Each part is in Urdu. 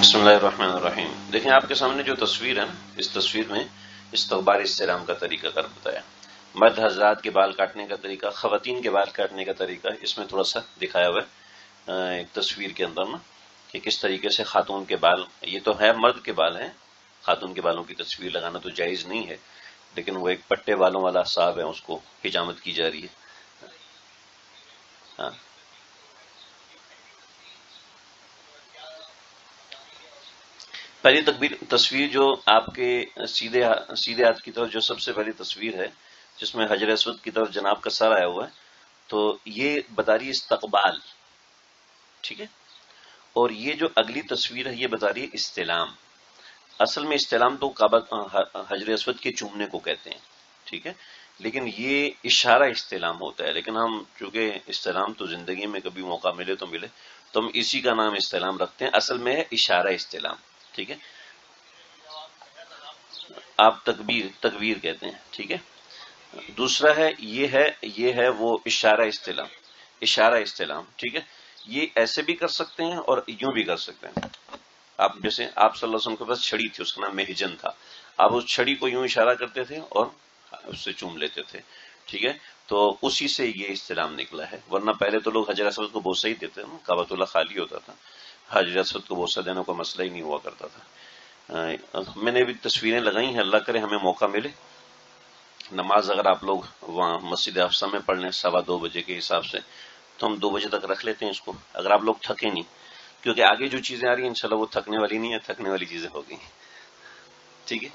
بسم اللہ الرحمن الرحیم۔ دیکھیں آپ کے سامنے جو تصویر ہے نا، اس تصویر میں استقبال استلام کا طریقہ کار بتایا۔ مرد حضرات کے بال کاٹنے کا طریقہ، خواتین کے بال کاٹنے کا طریقہ اس میں تھوڑا سا دکھایا ہوا ہے ایک تصویر کے اندر نا، کہ کس طریقے سے خاتون کے بال، یہ تو ہے مرد کے بال ہیں، خاتون کے بالوں کی تصویر لگانا تو جائز نہیں ہے، لیکن وہ ایک پٹے بالوں والا صاحب ہے، اس کو حجامت کی جا رہی ہے۔ ہاں پہلی تصویر جو آپ کے سیدھے ہاتھ کی طرف جو سب سے پہلی تصویر ہے، جس میں حجر اسود کی طرف جناب کا سر آیا ہوا ہے، تو یہ بتا رہی ہے استقبال، ٹھیک ہے۔ اور یہ جو اگلی تصویر ہے یہ بتا رہی ہے استلام۔ اصل میں استلام تو حجر اسود کے چومنے کو کہتے ہیں، ٹھیک ہے، لیکن یہ اشارہ استلام ہوتا ہے، لیکن ہم چونکہ استلام تو زندگی میں کبھی موقع ملے تو ہم اسی کا نام استلام رکھتے ہیں، اصل میں ہے اشارہ استلام، ٹھیک ہے، آپ تکبیر کہتے ہیں، ٹھیک ہے۔ دوسرا ہے یہ ہے وہ اشارہ استلام، اشارہ استلام، ٹھیک ہے۔ یہ ایسے بھی کر سکتے ہیں اور یوں بھی کر سکتے ہیں۔ آپ جیسے آپ صلی اللہ علیہ وسلم کے پاس چھڑی تھی، اس کا نام محجن تھا، آپ اس چھڑی کو یوں اشارہ کرتے تھے اور اس سے چوم لیتے تھے، ٹھیک ہے۔ تو اسی سے یہ استلام نکلا ہے، ورنہ پہلے تو لوگ حجر اسود کو بوسہ ہی دیتے نا، کعبۃ اللہ خالی ہوتا تھا، حجر اسود کو بوسہ دینے کا مسئلہ ہی نہیں ہوا کرتا تھا۔ میں نے بھی تصویریں لگائی ہیں، اللہ کرے ہمیں موقع ملے، نماز اگر آپ لوگ وہاں مسجد افسہ میں پڑھ لیں 2:15 کے حساب سے، تو ہم 2 بجے تک رکھ لیتے ہیں اس کو، اگر آپ لوگ تھکیں نہیں، کیونکہ آگے جو چیزیں آ رہی ہیں انشاءاللہ وہ تھکنے والی نہیں ہے، تھکنے والی چیزیں ہوگی، ٹھیک ہے۔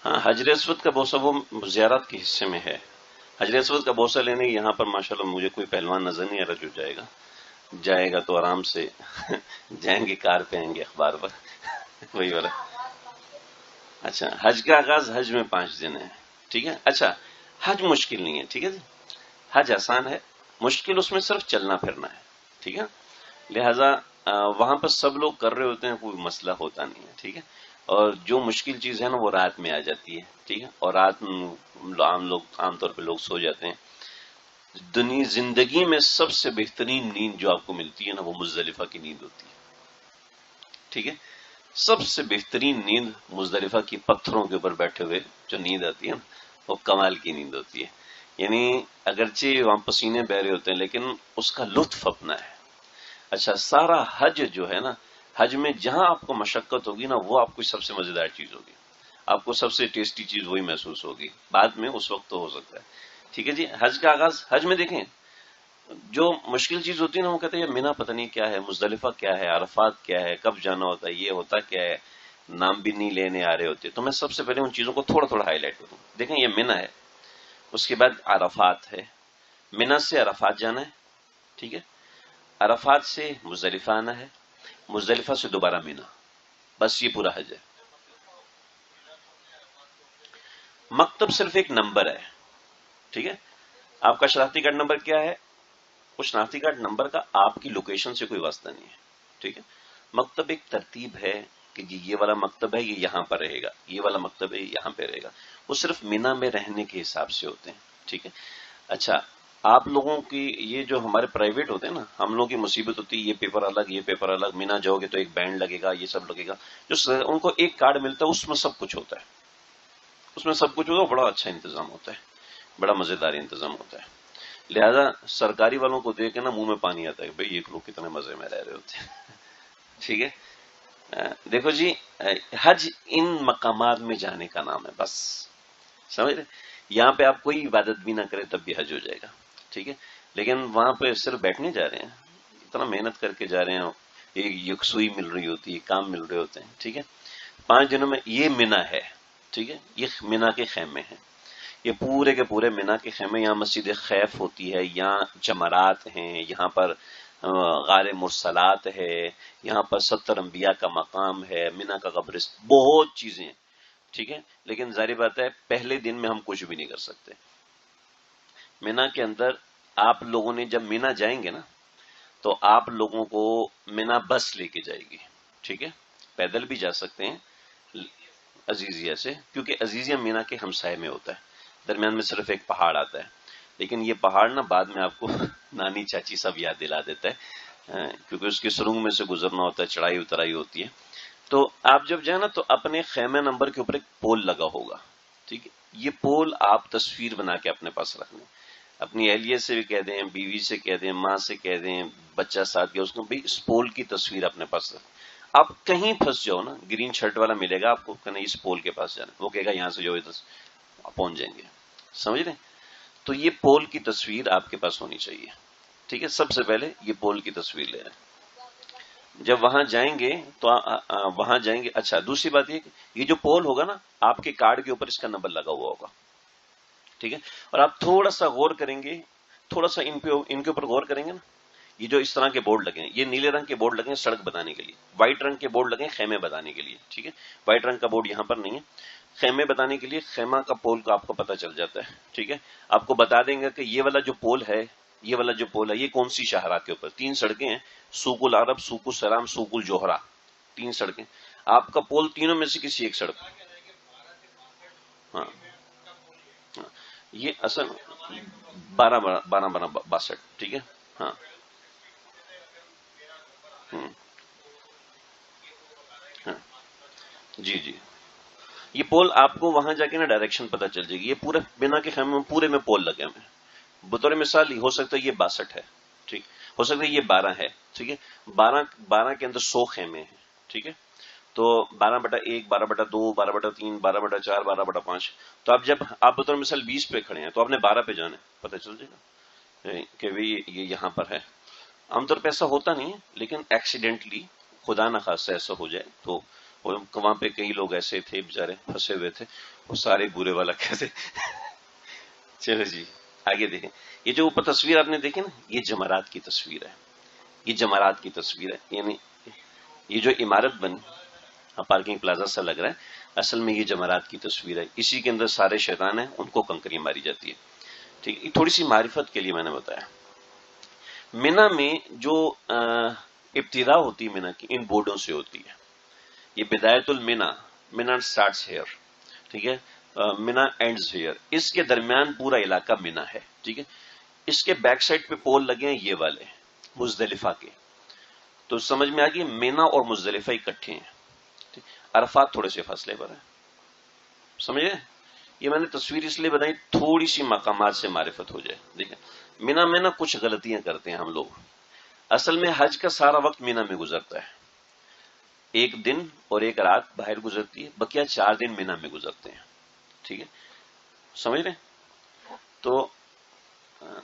ہاں حجر اسود کا بوسہ وہ زیارت کے حصے میں ہے، حجر اسود کا بوسہ لینے یہاں پر ماشاءاللہ مجھے کوئی پہلوان نظر نہیں آ رہا جو جائے گا تو آرام سے جائیں گے، کار پہ آئیں گے اخبار پر وہی والا۔ اچھا، حج کا آغاز حج میں 5 دن ہے، ٹھیک ہے۔ اچھا، حج مشکل نہیں ہے، ٹھیک ہے جی، حج آسان ہے، مشکل اس میں صرف چلنا پھرنا ہے، ٹھیک ہے۔ لہذا وہاں پر سب لوگ کر رہے ہوتے ہیں، کوئی مسئلہ ہوتا نہیں ہے، ٹھیک ہے۔ اور جو مشکل چیز ہے نا وہ رات میں آ جاتی ہے، ٹھیک ہے، اور رات عام طور پہ لوگ سو جاتے ہیں۔ زندگی میں سب سے بہترین نیند جو آپ کو ملتی ہے نا وہ مزدلفہ کی نیند ہوتی ہے، ٹھیک ہے۔ سب سے بہترین نیند مزدلفہ کی پتھروں کے اوپر بیٹھے ہوئے جو نیند آتی ہے نا وہ کمال کی نیند ہوتی ہے، یعنی اگرچہ وہاں پسینے بہ رہے ہوتے ہیں لیکن اس کا لطف اپنا ہے۔ اچھا، سارا حج جو ہے نا، حج میں جہاں آپ کو مشقت ہوگی نا وہ آپ کو سب سے مزیدار چیز ہوگی، آپ کو سب سے ٹیسٹی چیز وہی محسوس ہوگی، بعد میں اس وقت تو ہو سکتا ہے، ٹھیک ہے جی۔ حج کا آغاز، حج میں دیکھیں جو مشکل چیز ہوتی ہے نا وہ کہتے ہیں یہ مینا پتہ نہیں کیا ہے، مزدلفہ کیا ہے، عرفات کیا ہے، کب جانا ہوتا ہے، یہ ہوتا کیا ہے، نام بھی نہیں لینے آ رہے ہوتے، تو میں سب سے پہلے ان چیزوں کو تھوڑا تھوڑا ہائی لائٹ کروں۔ دیکھیں یہ مینا ہے، اس کے بعد عرفات ہے، مینا سے عرفات جانا ہے، ٹھیک ہے، عرفات سے مزدلفہ آنا ہے، مزدلفہ سے دوبارہ مینا، بس یہ پورا حج ہے۔ مکتب صرف ایک نمبر ہے، ٹھیک ہے، آپ کا شناختی کارڈ نمبر کیا ہے، اس شناختی کارڈ نمبر کا آپ کی لوکیشن سے کوئی واسطہ نہیں ہے، ٹھیک ہے۔ مکتب ایک ترتیب ہے کہ یہ والا مکتب ہے، یہ یہاں پر رہے گا، یہ والا مکتب ہے یہاں پہ رہے گا، وہ صرف مینا میں رہنے کے حساب سے ہوتے ہیں، ٹھیک ہے۔ اچھا، آپ لوگوں کی یہ جو ہمارے پرائیویٹ ہوتے ہیں نا، ہم لوگوں کی مصیبت ہوتی ہے یہ پیپر الگ، یہ پیپر الگ، مینا جاؤ گے تو ایک بینڈ لگے گا، یہ سب لگے گا، جو ان کو ایک کارڈ ملتا ہے اس میں سب کچھ ہوتا ہے، اس میں سب کچھ ہوگا، بڑا اچھا انتظام ہوتا ہے، بڑا مزیدار انتظام ہوتا ہے۔ لہذا سرکاری والوں کو دیکھ کے نا منہ میں پانی آتا ہے، بھئی یہ لوگ کتنے مزے میں رہ رہے ہوتے ہیں، ٹھیک ہے۔ دیکھو جی، حج ان مقامات میں جانے کا نام ہے، بس سمجھ رہے، یہاں پہ آپ کوئی عبادت بھی نہ کرے تب بھی حج ہو جائے گا، ٹھیک ہے، لیکن وہاں پہ صرف بیٹھنے جا رہے ہیں، اتنا محنت کر کے جا رہے ہیں، ایک یکسوئی مل رہی ہوتی ہے، کام مل رہے ہوتے ہیں، ٹھیک ہے۔ 5 دنوں میں یہ مینا ہے، ٹھیک ہے، یہ مینا کے خیمے ہیں، یہ پورے کے پورے مینا کے خیمے، یہاں مسجد خیف ہوتی ہے، یہاں جمرات ہیں، یہاں پر غار مرسلات ہے، یہاں پر 70 انبیاء کا مقام ہے، مینا کا قبرستان، بہت چیزیں ہیں، ٹھیک ہے، لیکن ظاہر بات ہے پہلے دن میں ہم کچھ بھی نہیں کر سکتے۔ مینا کے اندر آپ لوگوں نے جب مینا جائیں گے نا تو آپ لوگوں کو مینا بس لے کے جائے گی، ٹھیک ہے، پیدل بھی جا سکتے ہیں عزیزیہ سے، کیونکہ عزیزیہ مینا کے ہمسائے میں ہوتا ہے، درمیان میں صرف ایک پہاڑ آتا ہے، لیکن یہ پہاڑ نا بعد میں آپ کو نانی چاچی سب یاد دلا دیتا ہے، کیونکہ اس کی سرنگ میں سے گزرنا ہوتا ہے، چڑھائی اترائی ہوتی ہے. تو آپ جب جائیں نا تو اپنے خیمہ نمبر کے اوپر ایک پول لگا ہوگا، ٹھیک ہے. یہ پول آپ تصویر بنا کے اپنے پاس رکھ لیں. اپنی اہلیہ سے بھی کہہ دیں، بیوی سے کہہ دیں، ماں سے کہہ دیں، بچہ ساتھ گیا اس کو بھی اس پول کی تصویر اپنے پاس رکھ. آپ کہیں پھنس جاؤ نا، گرین شرٹ والا ملے گا آپ کو، کہنا اس پول کے پاس جانا، وہ کہے گا یہاں سے جو ادھر پہنچ جائیں گے. سمجھ رہے ہیں؟ تو یہ پول کی تصویر آپ کے پاس ہونی چاہیے. ٹھیک ہے، سب سے پہلے یہ پول کی تصویر لے لیں. جب وہاں جائیں گے تو وہاں جائیں گے. اچھا، دوسری بات یہ کہ یہ جو پول ہوگا نا، آپ کے کارڈ کے اوپر اس کا نمبر لگا ہوا ہوگا. ٹھیک ہے، اور آپ تھوڑا سا غور کریں گے، تھوڑا سا ان کے اوپر غور کریں گے نا. یہ جو اس طرح کے بورڈ لگے ہیں، یہ نیلے رنگ کے بورڈ لگے ہیں سڑک بتانے کے لیے، وائٹ رنگ کے بورڈ لگے ہیں خیمے بتانے کے لیے. ٹھیک ہے، وائٹ رنگ کا بورڈ یہاں پر نہیں ہے، خیمے بتانے کے لیے خیمہ کا پول کا آپ کو پتا چل جاتا ہے. ٹھیک ہے، آپ کو بتا دیں گے کہ یہ والا جو پول ہے، یہ کون سی شاہراہ کے اوپر. 3 سڑکیں ہیں، سوق العرب، سوق السلام، سوق الجوہرا. 3 سڑکیں. آپ کا پول تینوں میں سے کسی ایک سڑک. ہاں ہاں، یہ اصل 12 ٹھیک ہے. ہاں. ہوں، ہاں، جی جی. یہ پول آپ کو وہاں جا کے نا ڈائریکشن پتا چل جائے گی. یہ پورے بنا کے خیمے میں پورے میں پول لگے ہوئے ہیں. بطور مثال ہو سکتا ہے یہ 62 ہے، ٹھیک، ہو سکتا ہے یہ 12 ہے. ٹھیک ہے، 12 کے اندر 100 خیمے ہیں. ٹھیک ہے، تو 12/1، 12/2، 12/3، 12/4، 12/5. تو اب جب آپ بطور مثال 20 پہ کھڑے ہیں تو آپ نے 12 پہ جانا ہے، پتہ چل جائے گا کہ یہ یہاں پر ہے. عام طور پہ ایسا ہوتا نہیں ہے، لیکن ایکسیڈنٹلی خدا نہ خاصہ ایسا ہو جائے تو وہاں پہ کئی لوگ ایسے تھے بےچارے پھنسے ہوئے تھے، وہ سارے برے والا کہتے. چلو جی، آگے دیکھیں. یہ جو اوپر تصویر آپ نے دیکھی نا، یہ جمرات کی تصویر ہے. یہ جمرات کی تصویر ہے، یعنی یہ جو عمارت بنی، پارکنگ پلازا سا لگ رہا ہے، اصل میں یہ جمرات کی تصویر ہے. اسی کے اندر سارے شیطان ہیں، ان کو کنکری ماری جاتی ہے. ٹھیک ہے، تھوڑی سی معرفت کے لیے میں نے بتایا. مینا میں جو ابتدا ہوتی ہے مینا کی، ان بورڈوں سے ہوتی ہے. یہ بدایت المینا، مینا سٹارٹس ہیئر. ٹھیک ہے، مینا اینڈز ہیئر. اس کے درمیان پورا علاقہ مینا ہے. ٹھیک ہے، اس کے بیک سائڈ پہ پول لگے ہیں یہ والے مزدلفہ کے. تو سمجھ میں آ گئی، مینا اور مزدلفہ اکٹھے ہیں. عرفات تھوڑے سے فاصلے پر ہیں. سمجھے؟ یہ میں نے تصویر اس لیے بنائی تھوڑی سی مقامات سے معرفت ہو جائے. دیکھیں، مینا میں نا کچھ غلطیاں کرتے ہیں ہم لوگ. اصل میں حج کا سارا وقت مینا میں گزرتا ہے. 1 دن اور 1 رات باہر گزرتی ہے، بقیہ 4 دن مینا میں گزرتے ہیں. ٹھیک ہے، سمجھ رہے ہیں؟ تو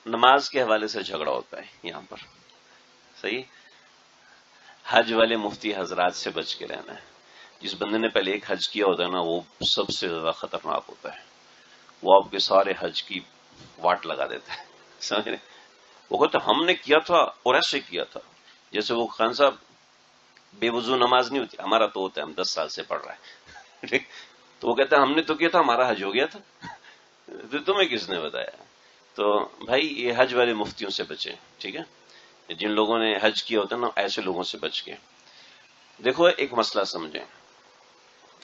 نماز کے حوالے سے جھگڑا ہوتا ہے یہاں پر. صحیح. حج والے مفتی حضرات سے بچ کے رہنا ہے. جس بندے نے پہلے ایک حج کیا ہوتا ہے نا، وہ سب سے زیادہ خطرناک ہوتا ہے. وہ آپ کے سارے حج کی واٹ لگا دیتا ہے. سمجھ رہے؟ وہ کہتے ہم نے کیا تھا اور ایسے کیا تھا. جیسے وہ خان صاحب، بے وضو نماز نہیں ہوتی، ہمارا تو ہوتا ہے، ہم 10 سال سے پڑھ رہے ہیں. تو وہ کہتا ہے ہم نے تو کیا تھا، ہمارا حج ہو گیا تھا. تو تمہیں کس نے بتایا؟ تو بھائی یہ حج والے مفتیوں سے بچیں. ٹھیک ہے، جن لوگوں نے حج کیا ہوتا ہے نا، ایسے لوگوں سے بچ کے. دیکھو ایک مسئلہ سمجھیں،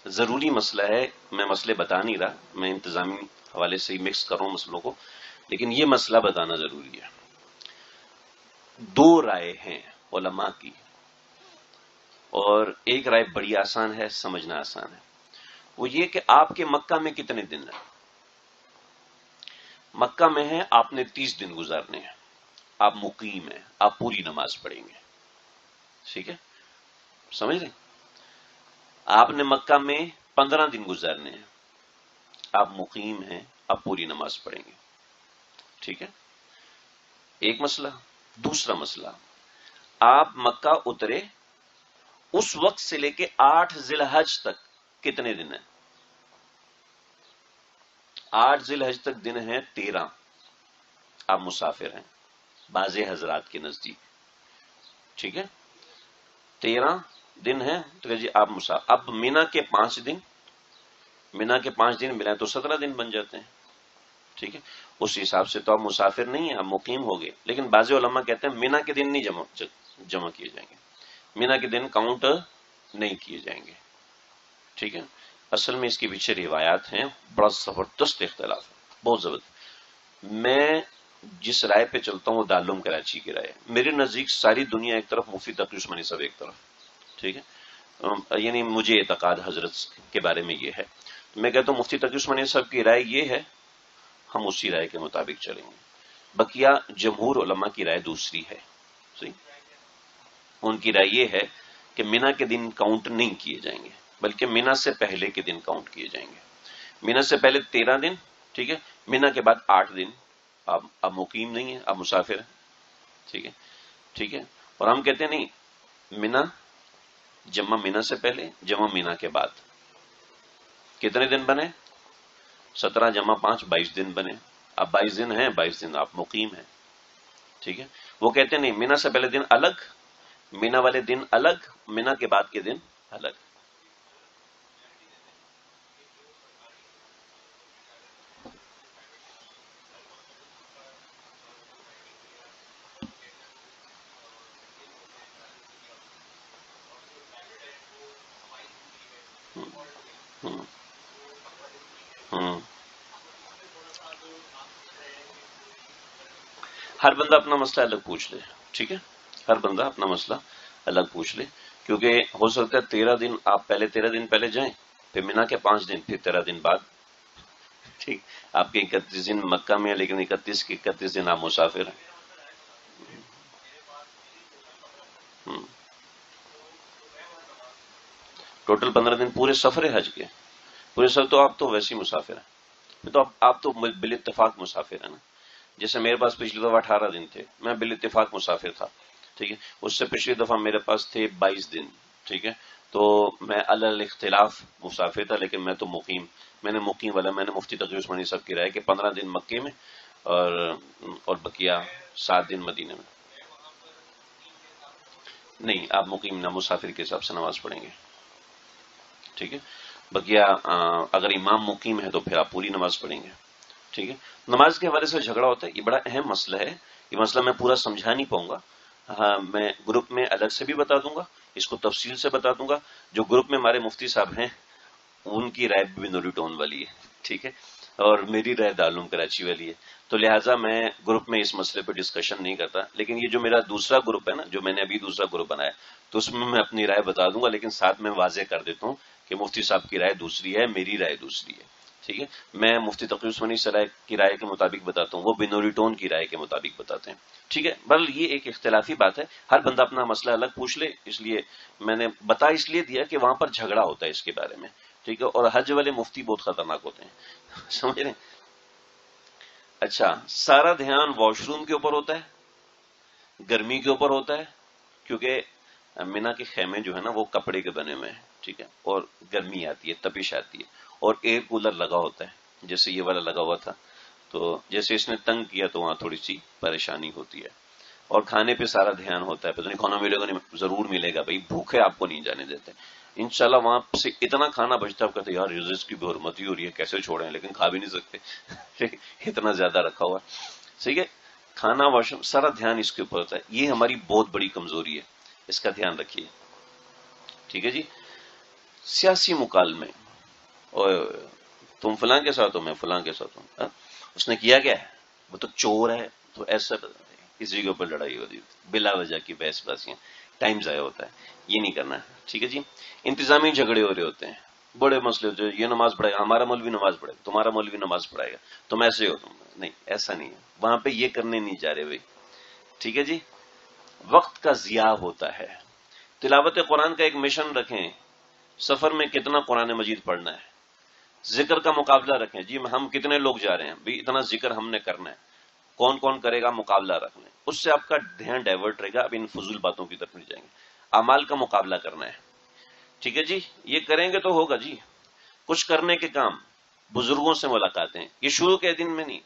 ضروری مسئلہ ہے. میں مسئلے بتا نہیں رہا، میں انتظامی حوالے سے ہی مکس کر رہا ہوں مسئلوں کو، لیکن یہ مسئلہ بتانا ضروری ہے. 2 رائے ہیں علماء کی، اور ایک رائے بڑی آسان ہے، سمجھنا آسان ہے. وہ یہ کہ آپ کے مکہ میں کتنے دن ہیں. مکہ میں ہے، آپ نے 30 دن گزارنے ہیں. آپ مقیم ہیں، آپ پوری نماز پڑھیں گے. ٹھیک ہے، سمجھ رہے؟ آپ نے مکہ میں 15 دن گزارنے ہیں، آپ مقیم ہیں، آپ پوری نماز پڑھیں گے. ٹھیک ہے، ایک مسئلہ. دوسرا مسئلہ، آپ مکہ اترے اس وقت سے لے کے 8 ذی الحج تک کتنے دن ہیں. 8 ذی الحج تک دن ہیں 13. آپ مسافر ہیں بعض حضرات کے نزدیک. ٹھیک ہے، 13 دن ہیں تو جی آپ مسافر. اب مینا کے 5 دن، مینا کے 5 دن ملائیں تو 17 دن بن جاتے ہیں. ٹھیک ہے، اس حساب سے تو آپ مسافر نہیں ہیں، آپ مقیم ہو گئے. لیکن بعض علماء کہتے ہیں مینا کے دن نہیں جمع کیے جائیں گے، مینا کے دن کاؤنٹ نہیں کیے جائیں گے. ٹھیک ہے، اصل میں اس کے پیچھے روایات ہیں، بڑا زبردست اختلاف ہے، بہت زبردست. میں جس رائے پہ چلتا ہوں وہ دارالعلوم کراچی کی رائے ہے. میرے نزدیک ساری دنیا ایک طرف، مفتی تقی عثمانی صاحب ایک طرف. ٹھیک ہے، یعنی مجھے اعتقاد حضرت کے بارے میں یہ ہے. میں کہتا ہوں مفتی تقی عثمانی صاحب کی رائے یہ ہے، ہم اسی رائے کے مطابق چلیں گے. بقیہ جمہور علماء کی رائے دوسری ہے. صحیح، ان کی رائے یہ ہے کہ مینا کے دن کاؤنٹ نہیں کیے جائیں گے، بلکہ مینا سے پہلے کے دن کاؤنٹ کیے جائیں گے. مینا سے پہلے 13 دن، ٹھیک ہے، مینا کے بعد 8 دن. اب مقیم نہیں ہے، اب مسافر ہے. ٹھیک ہے، ٹھیک ہے. اور ہم کہتے ہیں نہیں، مینا جمع مینا سے پہلے، جمع مینا کے بعد. کتنے دن بنے؟ 17 جمع 5 22 دن بنے. اب 22 دن ہیں، 22 دن آپ مقیم ہیں. ٹھیک ہے. وہ کہتے ہیں نہیں، مینا سے پہلے دن الگ، مینا والے دن الگ، مینا کے بعد کے دن الگ. ہوں ہوں ہر بندہ اپنا مسئلہ الگ پوچھ لے. ٹھیک ہے، ہر بندہ اپنا مسئلہ الگ پوچھ لے، کیونکہ ہو سکتا ہے 13 دن آپ پہلے 13 دن پہلے جائیں، پھر مینا کے 5 دن، پھر 13 دن بعد. ٹھیک، آپ کے 31 دن مکہ میں ہے، لیکن 31 کے 31 دن آپ مسافر ہیں. ہوں. ٹوٹل 15 دن پورے سفر حج کے. پورے سفر تو آپ تو ویسے ہی مسافر ہیں. پھر تو آپ تو بال اتفاق مسافر ہیں نا. جیسے میرے پاس پچھلی دفعہ 18 دن تھے، میں بال اتفاق مسافر تھا. ٹھیک ہے، اس سے پچھلی دفعہ میرے پاس تھے 22 دن. ٹھیک ہے، تو میں علی اختلاف مسافر تھا، لیکن میں تو مقیم. میں نے مقیم والا، میں نے مفتی تقی عثمانی صاحب کی رائے کہ 15 دن مکے میں اور بقیہ 7 دن مدینے میں. نہیں، آپ مقیم نہ، مسافر کے حساب سے نماز پڑھیں گے. ٹھیک ہے، بقیہ اگر امام مقیم ہے تو پھر آپ پوری نماز پڑھیں گے. ٹھیک ہے. نماز کے حوالے سے جھگڑا ہوتا ہے، یہ بڑا اہم مسئلہ ہے. یہ مسئلہ میں پورا سمجھا نہیں پاؤں گا. ہاں، میں گروپ میں الگ سے بھی بتا دوں گا، اس کو تفصیل سے بتا دوں گا. جو گروپ میں ہمارے مفتی صاحب ہیں ان کی رائے بھی نوری ٹون والی ہے. ٹھیک ہے، اور میری رائے دارالعلوم کراچی والی ہے. تو لہٰذا میں گروپ میں اس مسئلے پہ ڈسکشن نہیں کرتا. لیکن یہ جو میرا دوسرا گروپ ہے نا، جو میں نے ابھی دوسرا گروپ بنایا، تو اس میں اپنی رائے بتا دوں گا، لیکن ساتھ میں واضح کر دیتا ہوں کہ مفتی صاحب کی رائے دوسری ہے، میری رائے دوسری ہے. ٹھیک ہے، میں مفتی تقی عثمانی کی رائے کے مطابق بتاتا ہوں، وہ بنوری ٹون کی رائے کے مطابق بتاتے ہیں. ٹھیک ہے، بل یہ ایک اختلافی بات ہے، ہر بندہ اپنا مسئلہ الگ پوچھ لے. اس لیے میں نے بتا اس لیے دیا کہ وہاں پر جھگڑا ہوتا ہے اس کے بارے میں. ٹھیک ہے، اور حج والے مفتی بہت خطرناک ہوتے ہیں. سمجھ رہے ہیں؟ اچھا، سارا دھیان واش روم کے اوپر ہوتا ہے، گرمی کے اوپر ہوتا ہے، کیونکہ مینا کے خیمے جو ہے نا وہ کپڑے کے بنے ہوئے ہیں. ٹھیک ہے، اور گرمی آتی ہے، تپش آتی ہے، اور ایئر کولر لگا ہوتا ہے جیسے یہ والا لگا ہوا تھا. تو جیسے اس نے تنگ کیا تو وہاں تھوڑی سی پریشانی ہوتی ہے. اور کھانے پہ سارا دھیان ہوتا ہے، پتہ نہیں کھانا ملے گا نہیں، ضرور ملے گا بھائی، بھوکے آپ کو نہیں جانے دیتے. انشاءاللہ وہاں سے اتنا کھانا بچتا ہے، آپ کہتے ہیں یار رزق کی بے حرمتی ہو رہی ہے، کیسے چھوڑیں، لیکن کھا بھی نہیں سکتے. اتنا زیادہ رکھا ہوا. ٹھیک ہے، کھانا واش روم سارا دھیان اس کے اوپر ہوتا ہے. یہ ہماری بہت بڑی کمزوری ہے، اس کا دھیان رکھیے. ٹھیک ہے جی. سیاسی مکالمے، اور تم فلاں کے ساتھ ہو، میں فلاں کے ساتھ ہوں، اس نے کیا کیا ہے، وہ تو چور ہے، تو ایسا کسی کے اوپر لڑائی ہو رہی ہے، بلا وجہ کی بحث بازیاں، ٹائم ضائع ہوتا ہے. یہ نہیں کرنا ہے. ٹھیک ہے جی. انتظامی جھگڑے ہو رہے ہوتے ہیں، بڑے مسئلے ہوتے ہیں، یہ نماز پڑھائے گا، ہمارا مولوی نماز پڑھے گا، تمہارا مولوی نماز پڑھائے گا، تم ایسے ہو، تم نہیں، ایسا نہیں ہے. وہاں پہ یہ کرنے نہیں جا رہے بھائی. ٹھیک ہے جی. وقت کا ضیاع ہوتا ہے. تلاوت قرآن کا ایک مشن رکھیں، سفر میں کتنا قرآن مجید پڑھنا ہے. ذکر کا مقابلہ رکھیں، جی ہم کتنے لوگ جا رہے ہیں بھی، اتنا ذکر ہم نے کرنا ہے، کون کون کرے گا، مقابلہ رکھ لیں. اس سے آپ کا دھیان ڈائیورٹ رہے گا، اب ان فضول باتوں کی طرف نہیں جائیں گے. اعمال کا مقابلہ کرنا ہے. ٹھیک ہے جی. یہ کریں گے تو ہوگا جی. کچھ کرنے کے کام، بزرگوں سے ملاقاتیں، یہ شروع کے دن میں نہیں،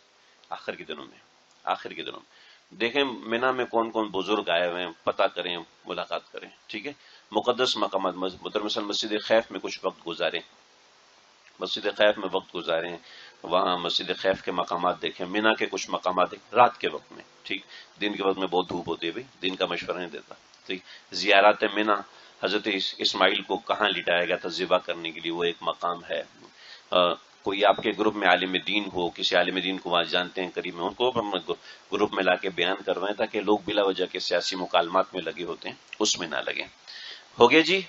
آخر کے دنوں میں. آخر کے دنوں میں دیکھیں مینا میں کون کون بزرگ آئے ہوئے ہیں، پتہ کریں، ملاقات کریں. ٹھیک ہے. مقدس مقامات، مثلا مسجد خیف میں کچھ وقت گزاریں، مسجد خیف میں وقت گزاریں، وہاں مسجد خیف کے مقامات دیکھیں، مینا کے کچھ مقامات دیکھیں رات کے وقت میں. ٹھیک، دن کے وقت میں بہت دھوپ ہوتی ہے بھائی، دن کا مشورہ نہیں دیتا. ٹھیک. زیارات مینا، حضرت اسماعیل کو کہاں لٹایا گیا تھا ذبح کرنے کے لیے، وہ ایک مقام ہے. کوئی آپ کے گروپ میں عالم دین ہو، کسی عالم دین کو وہاں جانتے ہیں قریب میں، ان کو ہم گروپ میں لا کے بیان کر رہے ہیں تاکہ لوگ بلا وجہ کے سیاسی مکالمات میں لگے ہوتے ہیں اس میں نہ لگیں. ہو گیا جی.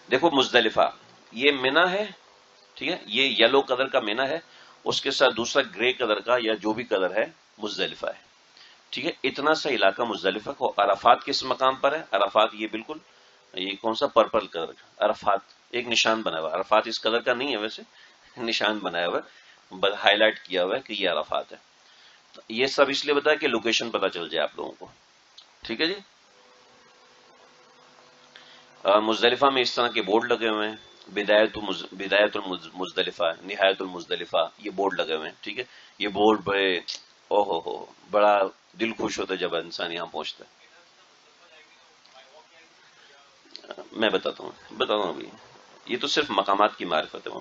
دیکھو مزدلفہ یہ مینا ہے، ٹھیک ہے، یہ یلو کلر کا مینا ہے، اس کے ساتھ دوسرا گرے کلر کا یا جو بھی کلر ہے مزدلفہ ہے. ٹھیک ہے، اتنا سا علاقہ مزدلفہ کو. عرفات کس مقام پر ہے؟ عرفات یہ بالکل یہ کون سا پرپل کلر کا عرفات ایک نشان بنا ہوا ہے. عرفات اس کلر کا نہیں ہے ویسے، نشان بنایا ہوا ہے، ہائی لائٹ کیا ہوا ہے کہ یہ عرفات ہے. یہ سب اس لیے بتایا کہ لوکیشن پتا چل جائے آپ لوگوں کو. ٹھیک ہے جی. مزدلفہ میں اس طرح کے بورڈ لگے ہوئے ہیں، بدایت المزدلفہ، نہایت المزدلفہ، یہ بورڈ لگے ہوئے ہیں. ٹھیک ہے، یہ بورڈ بڑے ہو بڑا دل خوش ہوتا ہے جب انسان یہاں پہنچتا ہے. میں بتاتا ہوں ابھی، یہ تو صرف مقامات کی معرفت ہے.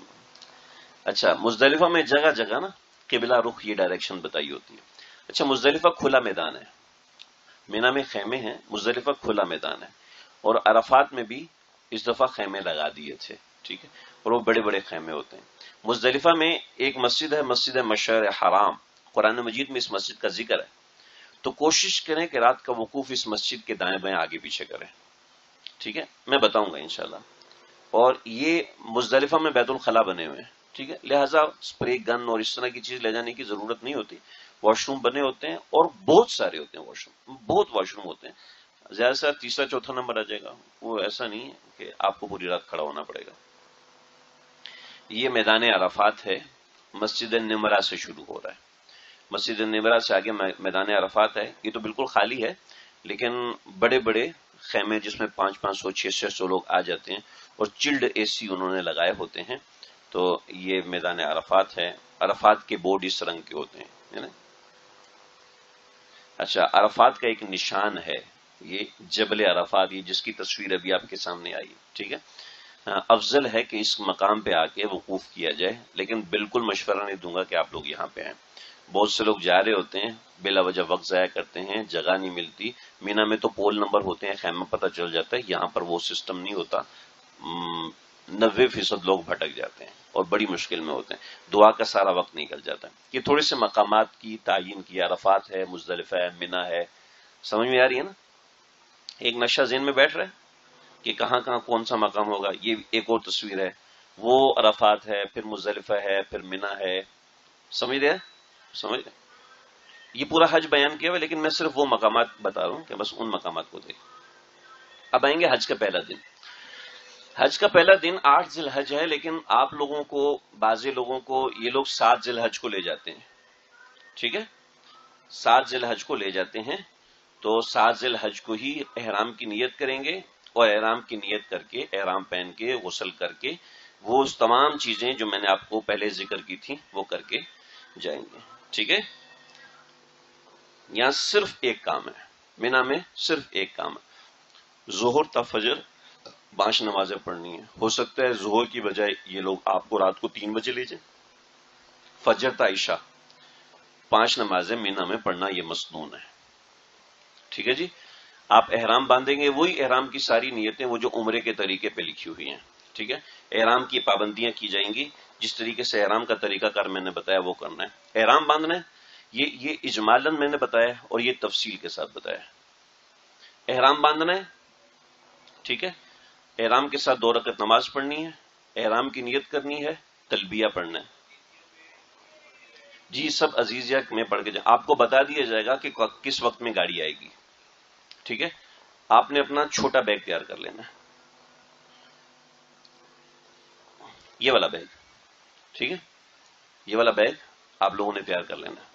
اچھا، مزدلفہ میں جگہ جگہ نا قبلہ رخ یہ ڈائریکشن بتائی ہوتی ہے. اچھا، مزدلفہ کھلا میدان ہے، مینا میں خیمے ہیں، مزدلفہ کھلا میدان ہے. اور عرفات میں بھی اس دفعہ خیمے لگا دیے تھے. ٹھیک ہے، اور وہ بڑے بڑے خیمے ہوتے ہیں. مزدلفہ میں ایک مسجد ہے، مسجد مشعر حرام. قرآن مجید میں اس مسجد کا ذکر ہے، تو کوشش کریں کہ رات کا وقوف اس مسجد کے دائیں بائیں آگے پیچھے کریں. ٹھیک ہے، میں بتاؤں گا انشاءاللہ. اور یہ مزدلفہ میں بیت الخلاء بنے ہوئے ہیں. ٹھیک ہے، لہٰذا اسپرے گن اور اس طرح کی چیز لے جانے کی ضرورت نہیں ہوتی. واش روم بنے ہوتے ہیں اور بہت سارے ہوتے ہیں واش روم، بہت واش روم ہوتے ہیں. زیادہ سے تیسرا چوتھا نمبر آ جائے گا، وہ ایسا نہیں ہے کہ آپ کو پوری رات کھڑا ہونا پڑے گا. یہ میدان عرفات ہے، مسجد نمرہ سے شروع ہو رہا ہے. مسجد نمرہ سے آگے میدان عرفات ہے. یہ تو بالکل خالی ہے، لیکن بڑے بڑے خیمے جس میں 500 600 لوگ آ جاتے ہیں اور چلڈ اے سی انہوں نے لگائے ہوتے ہیں. تو یہ میدان عرفات ہے. عرفات کے بورڈ اس رنگ کے ہوتے ہیں. اچھا، عرفات کا ایک نشان ہے، یہ جبل عرفات، یہ جس کی تصویر ابھی آپ کے سامنے آئی. ٹھیک ہے، افضل ہے کہ اس مقام پہ آ کے وقوف کیا جائے، لیکن بالکل مشورہ نہیں دوں گا کہ آپ لوگ یہاں پہ آئیں. بہت سے لوگ جا رہے ہوتے ہیں، بلا وجہ وقت ضائع کرتے ہیں، جگہ نہیں ملتی. مینا میں تو پول نمبر ہوتے ہیں، خیمہ پتہ چل جاتا ہے. یہاں پر وہ سسٹم نہیں ہوتا. 90% لوگ بھٹک جاتے ہیں اور بڑی مشکل میں ہوتے ہیں. دعا کا سارا وقت نکل جاتا ہے. یہ تھوڑے سے مقامات کی تعین کی، عرفات ہے، مزدلفہ ہے، مینا ہے. سمجھ میں آ رہی ہے نا؟ ایک نقشہ ذہن میں بیٹھ رہا ہے کہ کہاں کہاں کون سا مقام ہوگا. یہ ایک اور تصویر ہے، وہ عرفات ہے، پھر مزدلفہ ہے، پھر مینا ہے. سمجھ رہے؟ یہ پورا حج بیان کیا ہوا، لیکن میں صرف وہ مقامات بتا رہا ہوں کہ بس ان مقامات کو دیکھ. اب آئیں گے حج کا پہلا دن. حج کا پہلا دن 8 ذی الحج ہے، لیکن آپ لوگوں کو، بعضی لوگوں کو، یہ لوگ 7 ذی الحج کو لے جاتے ہیں. ٹھیک ہے، 7 ذی الحج کو لے جاتے ہیں. تو 7 ذی الحج کو ہی احرام کی نیت کریں گے، اور احرام کی نیت کر کے، احرام پہن کے، غسل کر کے، وہ تمام چیزیں جو میں نے آپ کو پہلے ذکر کی تھی وہ کر کے جائیں گے. ٹھیک ہے، یہاں صرف ایک کام ہے، مینا میں صرف ایک کام ہے. ظہر تا فجر 5 نمازیں پڑھنی ہیں. ہو سکتا ہے ظہر کی بجائے یہ لوگ آپ کو رات کو 3 بجے لے جائیں. فجر تا عشاء 5 نمازیں مینا میں پڑھنا یہ مسنون ہے. ٹھیک ہے جی. آپ احرام باندھیں گے، وہی احرام کی ساری نیتیں وہ جو عمرے کے طریقے پہ لکھی ہوئی ہیں. ٹھیک ہے، احرام کی پابندیاں کی جائیں گی. جس طریقے سے احرام کا طریقہ کار میں نے بتایا وہ کرنا ہے. احرام باندھنا ہے، یہ اجمالاً میں نے بتایا اور یہ تفصیل کے ساتھ بتایا. احرام باندھنا ہے، ٹھیک ہے، احرام کے ساتھ 2 رکعت نماز پڑھنی ہے، احرام کی نیت کرنی ہے، تلبیہ پڑھنا ہے. جی سب عزیزیہ میں پڑھ کے آپ کو بتا دیا جائے گا کہ کس وقت میں گاڑی آئے گی. ٹھیک ہے، آپ نے اپنا چھوٹا بیگ تیار کر لینا ہے، یہ والا بیگ. ٹھیک ہے، یہ والا بیگ آپ لوگوں نے تیار کر لینا ہے.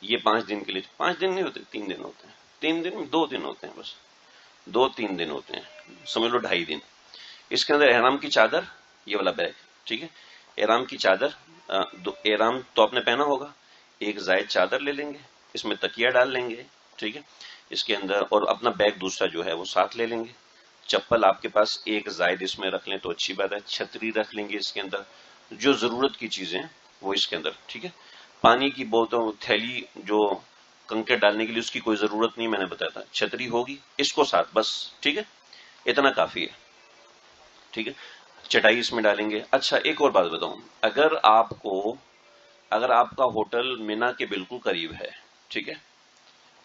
یہ 5 دن کے لیے، 5 دن نہیں ہوتے، 3 دن ہوتے ہیں. 3 دن 2 دن ہوتے ہیں، بس 2-3 دن ہوتے ہیں، سمجھ لو 2.5 دن. اس کے اندر احرام کی چادر، یہ والا بیگ. ٹھیک ہے، احرام کی چادر، احرام تو آپ نے پہنا ہوگا، ایک زائد چادر لے لیں گے، اس میں تکیہ ڈال لیں گے. ٹھیک ہے، اس کے اندر، اور اپنا بیگ دوسرا جو ہے وہ ساتھ لے لیں گے. چپل آپ کے پاس ایک زائد اس میں رکھ لیں تو اچھی بات ہے. چھتری رکھ لیں گے اس کے اندر، جو ضرورت کی چیزیں وہ اس کے اندر. ٹھیک ہے، پانی کی بوتل، تھیلی جو کنکر ڈالنے کے لیے اس کی کوئی ضرورت نہیں، میں نے بتایا تھا. چھتری ہوگی، اس کو ساتھ بس. ٹھیک ہے، اتنا کافی ہے. ٹھیک ہے، چٹائی اس میں ڈالیں گے. اچھا ایک اور بات بتاؤں, اگر آپ کا ہوٹل مینا کے بالکل قریب ہے, ٹھیک ہے,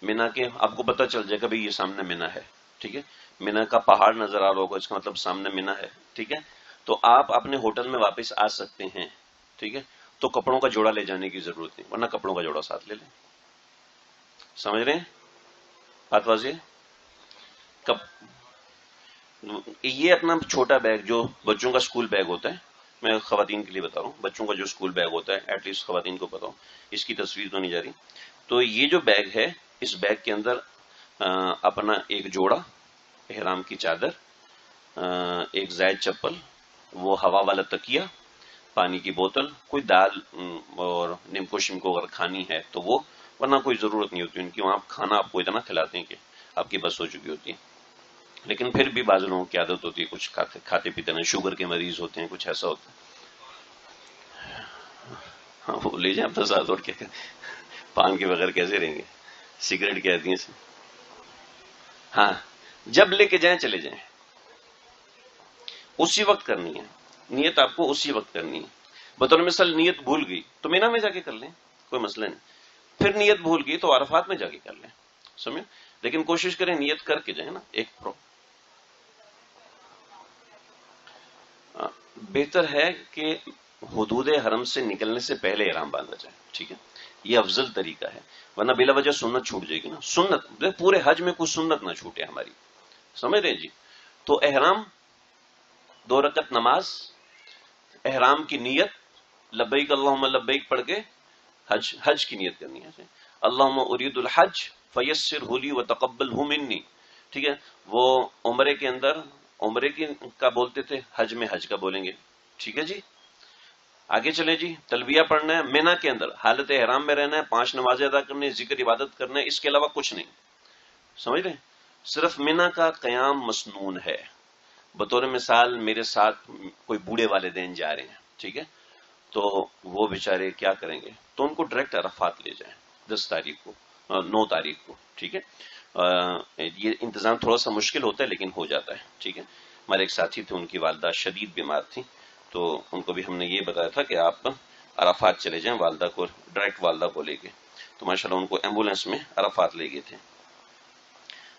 مینا کے آپ کو پتا چل جائے گا بھئی یہ سامنے مینا ہے, ٹھیک ہے, مینا کا پہاڑ نظر آ رہا ہوگا, اس کا مطلب سامنے مینا ہے, ٹھیک ہے, تو آپ اپنے ہوٹل میں واپس آ سکتے ہیں, ٹھیک ہے, تو کپڑوں کا جوڑا لے جانے کی ضرورت نہیں, ورنہ کپڑوں کا جوڑا ساتھ لے لیں. سمجھ رہے ہیں بات واضح؟ یہ اپنا چھوٹا بیگ جو بچوں کا اسکول بیگ ہوتا ہے, میں خواتین کے لیے بتا رہا ہوں, بچوں کا جو اسکول بیگ ہوتا ہے, ایٹ لیسٹ خواتین کو پتا ہو, اس کی تصویر تو نہیں جا رہی, تو یہ جو بیگ ہے, اس بیگ کے اندر اپنا ایک جوڑا, احرام کی چادر, ایک زائد چپل, وہ ہوا والا تکیا, پانی کی بوتل, کوئی دال اور نیمکو شمکو اگر کھانی ہے تو وہ, ورنہ کوئی ضرورت نہیں ہوتی ان کی, وہاں کھانا آپ کو اتنا کھلاتے ہیں کہ آپ کی بس ہو چکی ہوتی ہے. لیکن پھر بھی بعض لوگوں کی عادت ہوتی ہے, کچھ کھاتے پیتے نہیں, شوگر کے مریض ہوتے ہیں, کچھ ایسا ہوتا ہے, ہاں وہ لے جائیں اپنا ساتھ, اور کیا کریں, پان کے بغیر کیسے رہیں گے, سگریٹ کہتی ہیں. ہاں جب لے کے جائیں چلے جائیں, اسی وقت کرنی ہے نیت, آپ کو اسی وقت کرنی ہے. بطور مثال نیت بھول گئی تو مینا میں جا کے کر لیں, کوئی مسئلہ نہیں. پھر نیت بھول گئی تو عرفات میں جا کے کر لیں, سمجھے, لیکن کوشش کریں نیت کر کے جائیں نا. بہتر ہے کہ حدود حرم سے نکلنے سے پہلے احرام باندھا جائے, ٹھیک ہے, یہ افضل طریقہ ہے, ورنہ بلا وجہ سنت چھوٹ جائے گی نا. سنت پورے حج میں کوئی سنت نہ چھوٹے ہماری, سمجھ رہے جی. تو احرام, 2 رکعت نماز, احرام کی نیت, لبیک اللہم لبیک پڑھ کے حج کی نیت کرنی ہے. اللہم ارید الحج فیسرہ لی وتقبلہ منی, ٹھیک ہے. وہ عمرے کے اندر عمرے کا بولتے تھے, حج میں حج کا بولیں گے, ٹھیک ہے جی. آگے چلیں جی, تلبیہ پڑھنا ہے مینا کے اندر, حالت احرام میں رہنا ہے, 5 نمازیں ادا کرنے, ذکر عبادت کرنا ہے, اس کے علاوہ کچھ نہیں, سمجھ رہے ہیں. صرف مینا کا قیام مسنون ہے. بطور مثال میرے ساتھ کوئی بوڑھے والدین جا رہے ہیں, ٹھیک ہے, تو وہ بیچارے کیا کریں گے, تو ان کو ڈائریکٹ عرفات لے جائیں 10 تاریخ کو, 9 تاریخ کو, ٹھیک ہے. یہ انتظام تھوڑا سا مشکل ہوتا ہے لیکن ہو جاتا ہے, ٹھیک ہے. ہمارے ایک ساتھی تھے, ان کی والدہ شدید بیمار تھی, تو ان کو بھی ہم نے یہ بتایا تھا کہ آپ عرفات چلے جائیں, والدہ کو ڈائریکٹ والدہ کو لے کے, تو ماشاءاللہ ان کو ایمبولینس میں عرفات لے گئے تھے,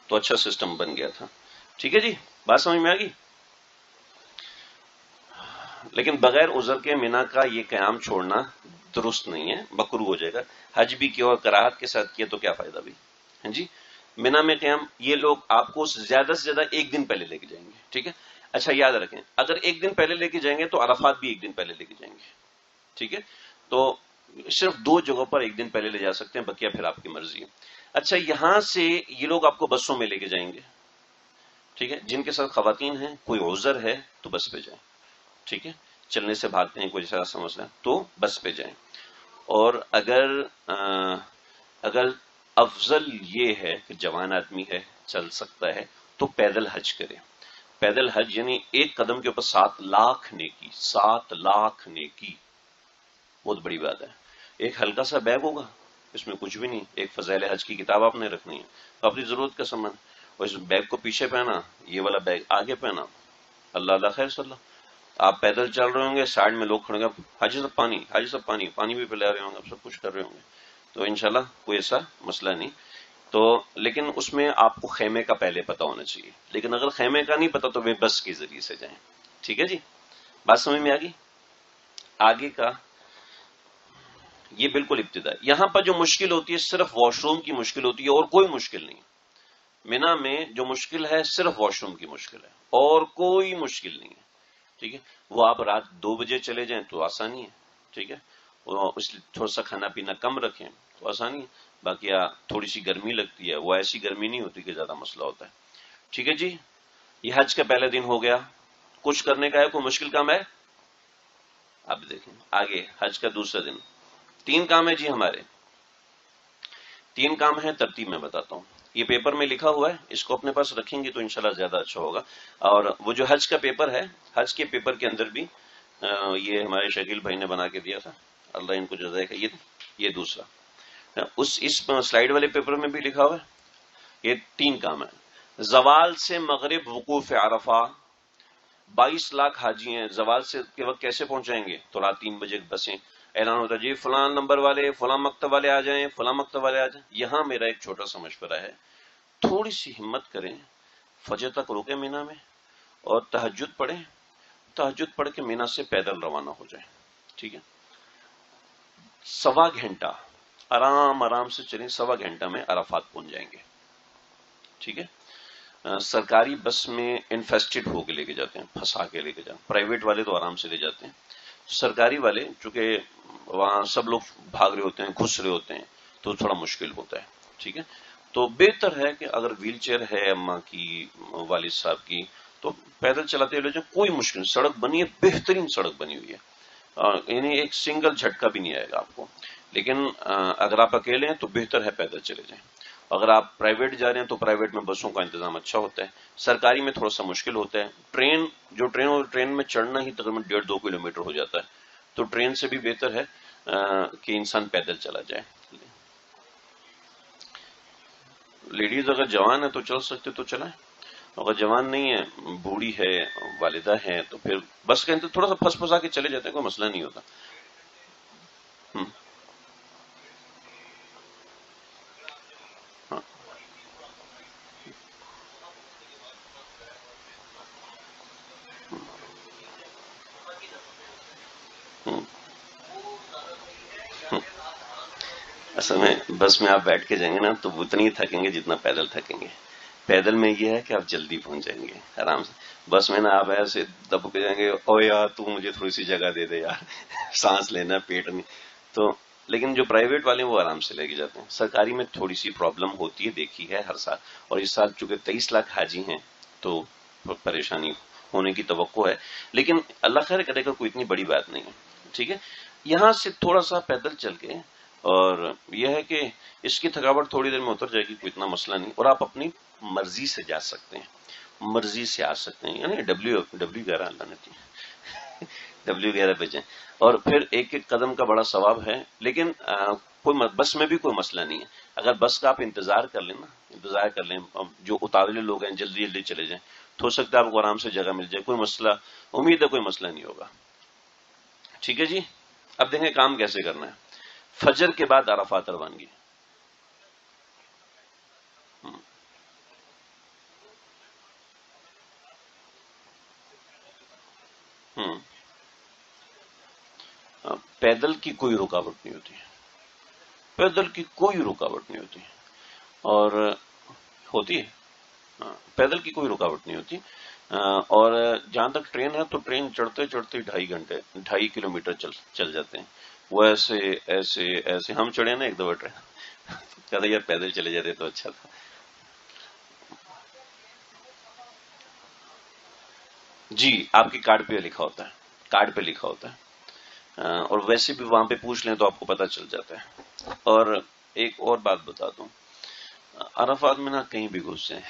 تو اچھا سسٹم بن گیا تھا. ٹھیک ہے جی, بات سمجھ میں آ گئی. لیکن بغیر عذر کے مینا کا یہ قیام چھوڑنا درست نہیں ہے, مکروہ ہو جائے گا. حج بھی کیا اور کراہت کے ساتھ کیا تو کیا فائدہ بھی, ہاں جی. مینا میں قیام یہ لوگ آپ کو زیادہ سے زیادہ 1 دن پہلے لے کے جائیں گے, ٹھیک ہے. اچھا یاد رکھیں, اگر 1 دن پہلے لے کے جائیں گے تو عرفات بھی 1 دن پہلے لے کے جائیں گے, ٹھیک ہے. تو صرف 2 جگہوں پر 1 دن پہلے لے جا سکتے ہیں, بقیہ پھر آپ کی مرضی ہے. اچھا یہاں سے یہ لوگ آپ کو بسوں میں لے کے جائیں گے, ٹھیک ہے. جن کے ساتھ خواتین ہیں, کوئی عذر ہے تو بس پہ جائیں, ٹھیک ہے. چلنے سے بھاگتے ہیں, کوئی ایسا مسئلہ ہے تو بس پہ جائیں. اور اگر افضل یہ ہے کہ جوان آدمی ہے, چل سکتا ہے, تو پیدل حج کرے. پیدل حج یعنی 1 قدم کے اوپر 7 لاکھ نیکی, 7 لاکھ نیکی, بہت بڑی بات ہے. ایک ہلکا سا بیگ ہوگا, اس میں کچھ بھی نہیں, ایک فضائل حج کی کتاب آپ نے رکھنی ہے, تو اپنی ضرورت کا سامان, اور اس بیگ کو پیچھے پہنا, یہ والا بیگ آگے پہنا, اللہ اللہ خیر صلی اللہ. آپ پیدل چل رہے ہوں گے, سائڈ میں لوگ کھڑے گے, حاجی صاحب پانی, حاجی صاحب پانی, پانی بھی پلا رہے ہوں گے, آپ سب کچھ کر رہے ہوں گے, تو انشاءاللہ کوئی ایسا مسئلہ نہیں. تو لیکن اس میں آپ کو خیمے کا پہلے پتہ ہونا چاہیے, لیکن اگر خیمے کا نہیں پتا تو وہ بس کے ذریعے سے جائیں, ٹھیک ہے جی. بات سمجھ میں آ گئی. آگے کا یہ بالکل ابتدا. یہاں پر جو مشکل ہوتی ہے صرف واش روم کی مشکل ہوتی ہے, اور کوئی مشکل نہیں. مینا میں جو مشکل ہے صرف واش روم کی مشکل ہے, اور کوئی مشکل نہیں ہے, ٹھیک ہے. وہ آپ رات 2 بجے چلے جائیں تو آسانی ہے, ٹھیک ہے. اس لیے تھوڑا سا کھانا پینا کم رکھیں تو آسانی ہے. باقی تھوڑی سی گرمی لگتی ہے, وہ ایسی گرمی نہیں ہوتی کہ زیادہ مسئلہ ہوتا ہے, ٹھیک ہے جی. یہ حج کا پہلا دن ہو گیا. کچھ کرنے کا ہے, کوئی مشکل کام ہے؟ اب دیکھیں آگے حج کا دوسرا دن. 3 کام ہے جی ہمارے, 3 کام ہیں, ترتیب میں بتاتا ہوں. یہ پیپر میں لکھا ہوا ہے, اس کو اپنے پاس رکھیں گے تو انشاءاللہ زیادہ اچھا ہوگا. اور وہ جو حج کا پیپر ہے, حج کے پیپر کے اندر بھی یہ ہمارے شکیل بھائی نے بنا کے دیا تھا, اللہ ان کو جزائے خیر. یہ دوسرا, اس سلائیڈ والے پیپر میں بھی لکھا ہوا ہے. یہ 3 کام ہے. زوال سے مغرب وقوف عرفہ, 22 لاکھ حاجی ہیں، زوال سے کے وقت کیسے پہنچائیں گے؟ تو رات 3 بجے بسیں، اعلان ہوتا ہے جی فلاں نمبر والے فلاں مکتب والے آ جائیں، فلاں مکتب والے آ جائیں۔ یہاں میرا ایک چھوٹا سا مشورہ ہے، تھوڑی سی ہمت کریں، فجر تک رکیں مینا میں اور تہجد پڑھیں، تہجد پڑھ کے مینا سے پیدل روانہ ہو جائیں، ٹھیک ہے؟ 1.25 گھنٹہ آرام آرام سے چلیں، 1.25 گھنٹہ میں عرفات پہنچ جائیں گے، ٹھیک ہے؟ سرکاری بس میں انفیسٹڈ ہو کے لے کے جاتے ہیں، پھنسا کے لے کے جاتے ہیں، پرائیویٹ والے تو آرام سے لے جاتے ہیں، سرکاری والے چونکہ وہاں سب لوگ بھاگ رہے ہوتے ہیں، گھس رہے ہوتے ہیں، تو تھوڑا مشکل ہوتا ہے، ٹھیک ہے؟ تو بہتر ہے کہ اگر ویل چیئر ہے اماں کی، والد صاحب کی، تو پیدل چلاتے ہوئے جائیں، کوئی مشکل نہیں، سڑک بنی ہے، بہترین سڑک بنی ہوئی ہے، یعنی ایک سنگل جھٹکا بھی نہیں آئے گا آپ کو۔ لیکن اگر آپ اکیلے ہیں تو بہتر ہے پیدل چلے جائیں، اگر آپ پرائیویٹ جا رہے ہیں تو پرائیویٹ میں بسوں کا انتظام اچھا ہوتا ہے، سرکاری میں تھوڑا سا مشکل ہوتا ہے، ٹرین میں چڑھنا ہی تقریباً 1.5-2 کلومیٹر ہو جاتا ہے، تو ٹرین سے بھی بہتر ہے کہ انسان پیدل چلا جائے۔ لیڈیز اگر جوان ہے تو چل سکتے تو چلائیں، اگر جوان نہیں ہے، بوڑھی ہے، والدہ ہے، تو پھر بس کا تھوڑا سا پھنس پھنسا کے چلے جاتے ہیں، کوئی مسئلہ نہیں ہوتا۔ ہم، ہاں، ہم، ہم۔ اصل میں بس میں آپ بیٹھ کے جائیں گے نا تو اتنی ہی تھکیں گے جتنا پیدل تھکیں گے، پیدل میں یہ ہے کہ آپ جلدی پہنچ جائیں گے آرام سے، بس میں نا آپ ایسے دب کے جائیں گے، او یار تو مجھے تھوڑی سی جگہ دے دے یار سانس لینا پیٹ میں، تو لیکن جو پرائیویٹ والے ہیں وہ آرام سے لے کے جاتے ہیں، سرکاری میں تھوڑی سی پرابلم ہوتی ہے، دیکھی ہے ہر سال، اور اس سال چونکہ 23 لاکھ حاجی ہیں تو پریشانی ہونے کی توقع ہے، لیکن اللہ خیر کرے گا، کوئی اتنی بڑی بات نہیں ہے، ٹھیک ہے؟ یہاں سے تھوڑا سا پیدل چل کے، اور یہ ہے کہ اس کی تھکاوٹ تھوڑی دیر میں اتر جائے گی، کوئی اتنا مسئلہ نہیں، اور آپ اپنی مرضی سے جا سکتے ہیں، مرضی سے آ سکتے ہیں، یعنی ڈبلیو 11 اللہ نے دی، ڈبلیو 11 پہ جائیں، اور پھر ایک ایک قدم کا بڑا ثواب ہے، لیکن بس میں بھی کوئی مسئلہ نہیں ہے، اگر بس کا آپ انتظار کر لیں نا، انتظار کر لیں، جو اتاولے لوگ ہیں جلدی جلدی چلے جائیں، تو ہو سکتا ہے آپ کو آرام سے جگہ مل جائے، کوئی مسئلہ، امید ہے کوئی مسئلہ نہیں ہوگا، ٹھیک ہے جی؟ اب دیکھیں کام کیسے کرنا ہے۔ فجر کے بعد عرفات روانگی، ہم، پیدل کی کوئی رکاوٹ نہیں ہوتی، پیدل کی کوئی رکاوٹ نہیں ہوتی، اور ہوتی ہے، پیدل کی کوئی رکاوٹ نہیں ہوتی، اور جہاں تک ٹرین ہے تو ٹرین چڑھتے چڑھتے 2.5 گھنٹے 2.5 کلومیٹر چل جاتے ہیں، وہ ایسے ایسے ایسے ہم چڑھے نا ایک دو ٹرین کہتے یار پیدل چلے جاتے تو اچھا تھا۔ جی آپ کی کارڈ پہ لکھا ہوتا ہے، کارڈ پہ لکھا ہوتا ہے، اور ویسے بھی وہاں پہ پوچھ لیں تو آپ کو پتہ چل جاتا ہے۔ اور ایک اور بات بتا دوں، عرفات میں نہ کہیں بھی گھس جائیں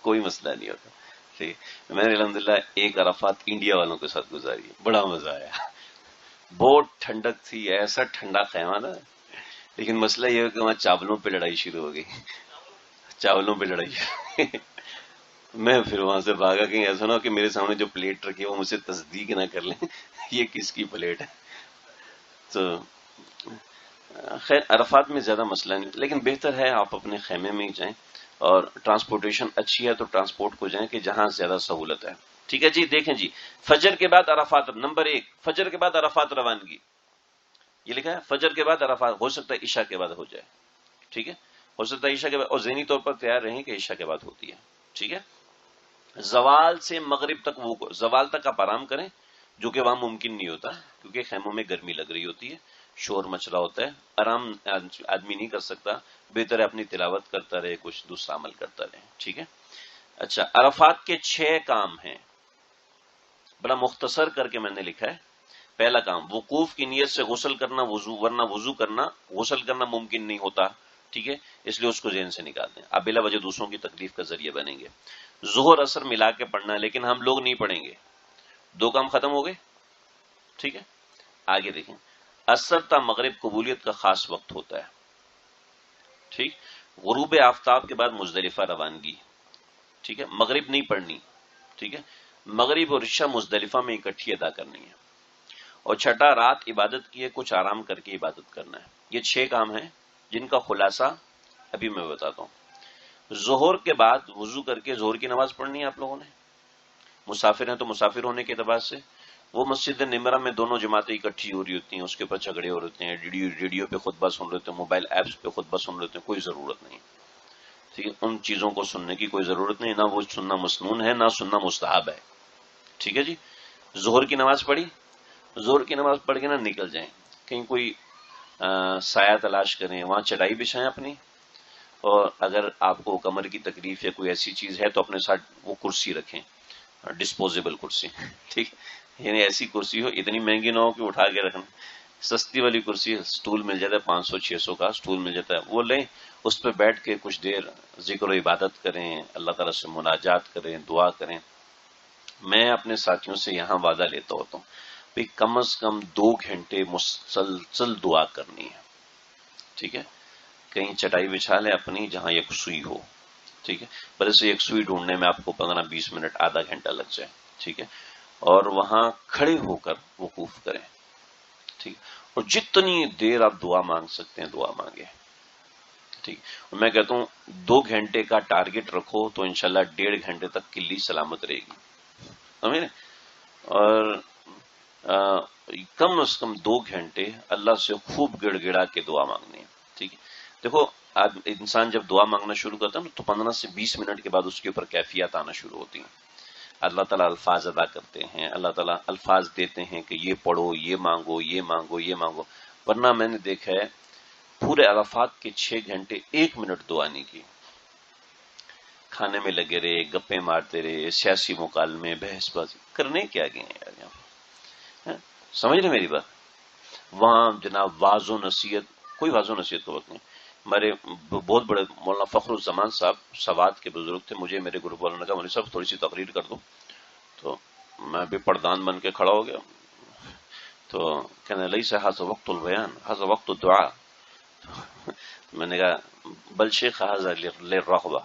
کوئی مسئلہ نہیں ہوتا، ٹھیک، میں نے الحمدللہ ایک عرفات انڈیا والوں کے ساتھ گزاری، بڑا مزہ آیا، بہت ٹھنڈک تھی، ایسا ٹھنڈا خیمہ نا، لیکن مسئلہ یہ ہے کہ وہاں چاولوں پہ لڑائی شروع ہو گئی، چاولوں پہ لڑائی میں پھر وہاں سے بھاگا، کہیں ایسا نہ ہو کہ میرے سامنے جو پلیٹ رکھی ہے وہ مجھ سے تصدیق نہ کر لیں یہ کس کی پلیٹ ہے، تو خیر عرفات میں زیادہ مسئلہ نہیں، لیکن بہتر ہے آپ اپنے خیمے میں ہی جائیں، اور ٹرانسپورٹیشن اچھی ہے تو ٹرانسپورٹ کو جائیں کہ جہاں زیادہ سہولت ہے، ٹھیک ہے جی؟ دیکھیں جی، فجر کے بعد عرفات، نمبر 1 فجر کے بعد عرفات روانگی، یہ لکھا ہے فجر کے بعد عرفات، ہو سکتا ہے عشاء کے بعد ہو جائے، ٹھیک ہے؟ ہو سکتا ہے عشاء کے بعد، اور ذہنی طور پر تیار رہیں کہ عشاء کے بعد ہوتی ہے، ٹھیک ہے؟ زوال سے مغرب تک، وہ زوال تک آپ آرام کریں، جو کہ وہاں ممکن نہیں ہوتا کیونکہ خیموں میں گرمی لگ رہی ہوتی ہے، شور مچ رہا ہوتا ہے، آرام آدمی نہیں کر سکتا، بہتر ہے اپنی تلاوت کرتا رہے، کچھ دوسرا عمل کرتا رہے، ٹھیک ہے؟ اچھا، عرفات کے 6 کام ہیں، بڑا مختصر کر کے میں نے لکھا ہے۔ پہلا کام، وقوف کی نیت سے غسل کرنا، وضو، ورنہ وضو کرنا، غسل کرنا ممکن نہیں ہوتا، ٹھیک ہے؟ اس لیے اس کو ذہن سے نکال دیں، آپ بلا وجہ دوسروں کی تکلیف کا ذریعہ بنیں گے۔ ظہر اثر ملا کے پڑھنا ہے، لیکن ہم لوگ نہیں پڑھیں گے، 2 کام ختم ہو گئے، ٹھیک ہے؟ آگے دیکھیں، اثر تا مغرب قبولیت کا خاص وقت ہوتا ہے، ٹھیک، غروب آفتاب کے بعد مزدلفہ روانگی، ٹھیک ہے؟ مغرب نہیں پڑھنی، ٹھیک ہے؟ مغرب اور عشاء مزدلفہ میں اکٹھی ادا کرنی ہے، اور چھٹا رات عبادت کی ہے، کچھ آرام کر کے عبادت کرنا ہے۔ یہ 6 کام ہیں جن کا خلاصہ ابھی میں بتاتا ہوں۔ ظہر کے بعد وضو کر کے ظہر کی نماز پڑھنی ہے آپ لوگوں نے، مسافر ہیں تو مسافر ہونے کے اعتبار سے وہ مسجد نمرہ میں دونوں جماعتیں اکٹھی ہو رہی ہوتی ہیں، اس کے اوپر جھگڑے ہو رہتے ہیں، ریڈیو پہ خطبہ سن رہے ہوتے ہیں، موبائل ایپس پہ خطبہ سن رہے ہوتے ہیں، کوئی ضرورت نہیں، ٹھیک ہے، ان چیزوں کو سننے کی کوئی ضرورت نہیں، نہ وہ سننا مسنون ہے نہ سننا مستحب ہے، ٹھیک ہے جی۔ ظہر کی نماز پڑھی، ظہر کی نماز پڑھ کے نہ نکل جائیں، کہیں کوئی سایہ تلاش کریں، وہاں چٹائی بچھائیں اپنی، اور اگر آپ کو کمر کی تکلیف یا کوئی ایسی چیز ہے تو اپنے ساتھ وہ کرسی رکھیں، ڈسپوزیبل کرسی، ٹھیک، یعنی ایسی کرسی ہو، اتنی مہنگی نہ ہو کہ اٹھا کے رکھنا، سستی والی کرسی، سٹول مل جاتا ہے 500-600 کا سٹول مل جاتا ہے، وہ لیں، اس پہ بیٹھ کے کچھ دیر ذکر و عبادت کریں، اللہ تعالیٰ سے مناجات کریں، دعا کریں۔ میں اپنے ساتھیوں سے یہاں وعدہ لیتا ہوتا ہوں کہ کم از کم 2 گھنٹے مسلسل دعا کرنی ہے، ٹھیک ہے، کہیں چٹائی بچھا لیں اپنی جہاں یکسوئی ہو، ٹھیک ہے، بلے سے یکسوئی ڈھونڈنے میں آپ کو 15-20 منٹ آدھا گھنٹہ لگ جائے، ٹھیک ہے، اور وہاں کھڑے ہو کر وقوف کریں، ٹھیک، اور جتنی دیر آپ دعا مانگ سکتے ہیں دعا مانگیں، ٹھیک، اور میں کہتا ہوں 2 گھنٹے کا ٹارگٹ رکھو تو انشاءاللہ 1.5 گھنٹے تک کلی سلامت رہے گی، سمجھے، اور کم از کم 2 گھنٹے اللہ سے خوب گڑ گڑا کے دعا مانگنی ہے، ٹھیک ہے۔ دیکھو انسان جب دعا مانگنا شروع کرتا ہے نا تو 15 سے 20 منٹ کے بعد اس کے اوپر کیفیات آنا شروع ہوتی ہیں، اللہ تعالیٰ الفاظ ادا کرتے ہیں، اللہ تعالیٰ الفاظ دیتے ہیں کہ یہ پڑھو، یہ مانگو، یہ مانگو، یہ مانگو، ورنہ میں نے دیکھا ہے پورے عرفات کے 6 گھنٹے 1 منٹ دعا نہیں کی، کھانے میں لگے رہے، گپے مارتے رہے، سیاسی مکالمے، بحث بازی، کرنے کیا گئے ہیں یار یہاں، سمجھ رہے میری بات؟ وہاں جناب واض و نصیحت، کوئی واض و نصیحت کا وقت نہیں۔ ہمارے بہت بڑے مولانا فخر الزمان صاحب سوات کے بزرگ تھے، مجھے میرے گروپ والوں نے کہا مولوی صاحب تھوڑی سی تقریر کر دو، تو میں بھی پردان بن کے کھڑا ہو گیا، تو کہنے لیس ھذا وقت البیان ھذا وقت الدعاء، میں نے کہا بل شیخ ھذا للرغبہ،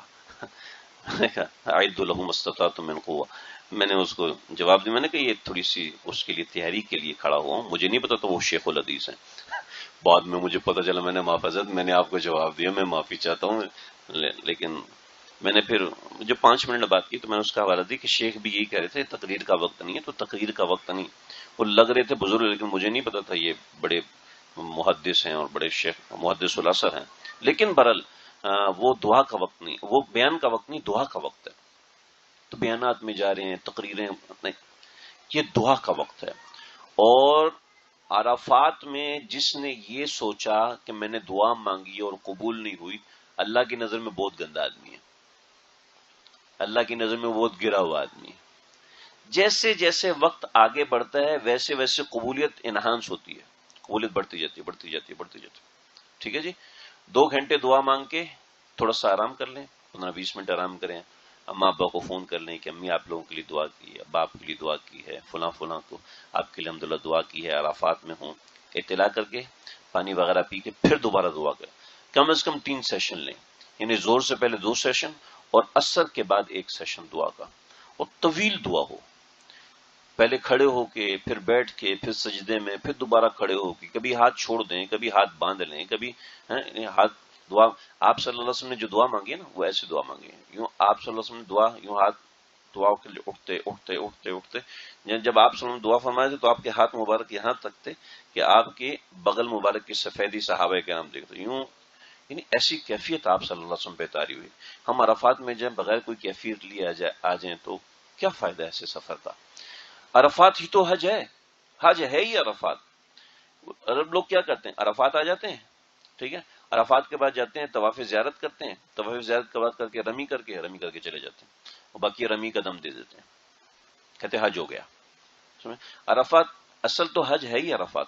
اعدوا لهم ما استطعتم من قوة، میں نے اس کو جواب دیا، میں نے کہا یہ تھوڑی سی اس کے لیے تیاری کے لیے کھڑا ہوا ہوں، مجھے نہیں پتا تو وہ شیخ الحدیث ہیں، بعد میں مجھے پتا چلا، میں نے معاف حضرت میں نے آپ کو جواب دیا، میں معافی چاہتا ہوں، لیکن میں نے پھر جو 5 منٹ بات کی تو میں نے اس کا حوالہ دی کہ شیخ بھی یہی کہہ رہے تھے تقریر کا وقت نہیں ہے، تو تقریر کا وقت نہیں، وہ لگ رہے تھے بزرگ لیکن مجھے نہیں پتا تھا یہ بڑے محدث ہیں اور بڑے شیخ محدث الاثر ہیں، لیکن برحال وہ دعا کا وقت نہیں، وہ بیان کا وقت نہیں، دعا کا وقت ہے، تو بیانات میں جا رہے ہیں، تقریریں نہیں، یہ دعا کا وقت ہے۔ اور عرفات میں جس نے یہ سوچا کہ میں نے دعا مانگی اور قبول نہیں ہوئی، اللہ کی نظر میں بہت گندا آدمی ہے، اللہ کی نظر میں بہت گرا ہوا آدمی ہے۔ جیسے جیسے وقت آگے بڑھتا ہے ویسے ویسے قبولیت انہانس ہوتی ہے، قبولیت بڑھتی جاتی ہے، بڑھتی جاتی ہے، بڑھتی جاتی ہے، ٹھیک ہے جی۔ 2 گھنٹے دعا مانگ کے تھوڑا سا آرام کر لیں، 15-20 منٹ آرام کریں، اما ابا کو فون کر لیں کہ امی آپ لوگوں کے لیے دعا کی ہے، ابا آپ کے لیے دعا کی ہے، فلاں فلاں کو آپ کے لیے الحمدللہ دعا کی ہے، عرفات میں ہوں، اطلاع کر کے پانی وغیرہ پی کے پھر دوبارہ دعا کریں، کم از کم 3 سیشن لیں، یعنی زور سے پہلے 2 سیشن اور عصر کے بعد 1 سیشن دعا کا، اور طویل دعا ہو، پہلے کھڑے ہو کے پھر بیٹھ کے پھر سجدے میں پھر دوبارہ کھڑے ہو کے، کبھی ہاتھ چھوڑ دیں، کبھی ہاتھ باندھ لیں، کبھی ہاتھ دعا، آپ صلی اللہ علیہ وسلم نے جو دعا مانگی ہے نا وہ ایسی دعا مانگی ہے، یوں آپ صلی اللہ علیہ وسلم نے دعا یوں ہاتھ دعا کے لیے اٹھتے اٹھتے اٹھتے اٹھتے، جب آپ صلی اللہ علیہ وسلم دعا فرمائے تھے تو آپ کے ہاتھ مبارک یہاں تک تھے کہ آپ کے بغل مبارک کی سفیدی صحابہ کرام دیکھتے، یوں، یعنی ایسی کیفیت آپ صلی اللہ علیہ وسلم پہ طاری ہوئی۔ ہم عرفات میں جب بغیر کوئی کیفیت لیے آ جائیں تو کیا فائدہ ایسے سفر کا؟ عرفات ہی تو حج ہے، حج ہے ہی عرفات۔ عرب لوگ کیا کرتے ہیں، عرفات آ جاتے ہیں، ٹھیک ہے، عرفات کے بعد جاتے ہیں طواف زیارت کرتے ہیں، طواف زیارت کے بعد کر کے رمی کر کے چلے جاتے ہیں، اور باقی رمی کا دم دے دیتے ہیں، کہتے ہیں حج ہو گیا۔ عرفات اصل تو حج ہے ہی عرفات،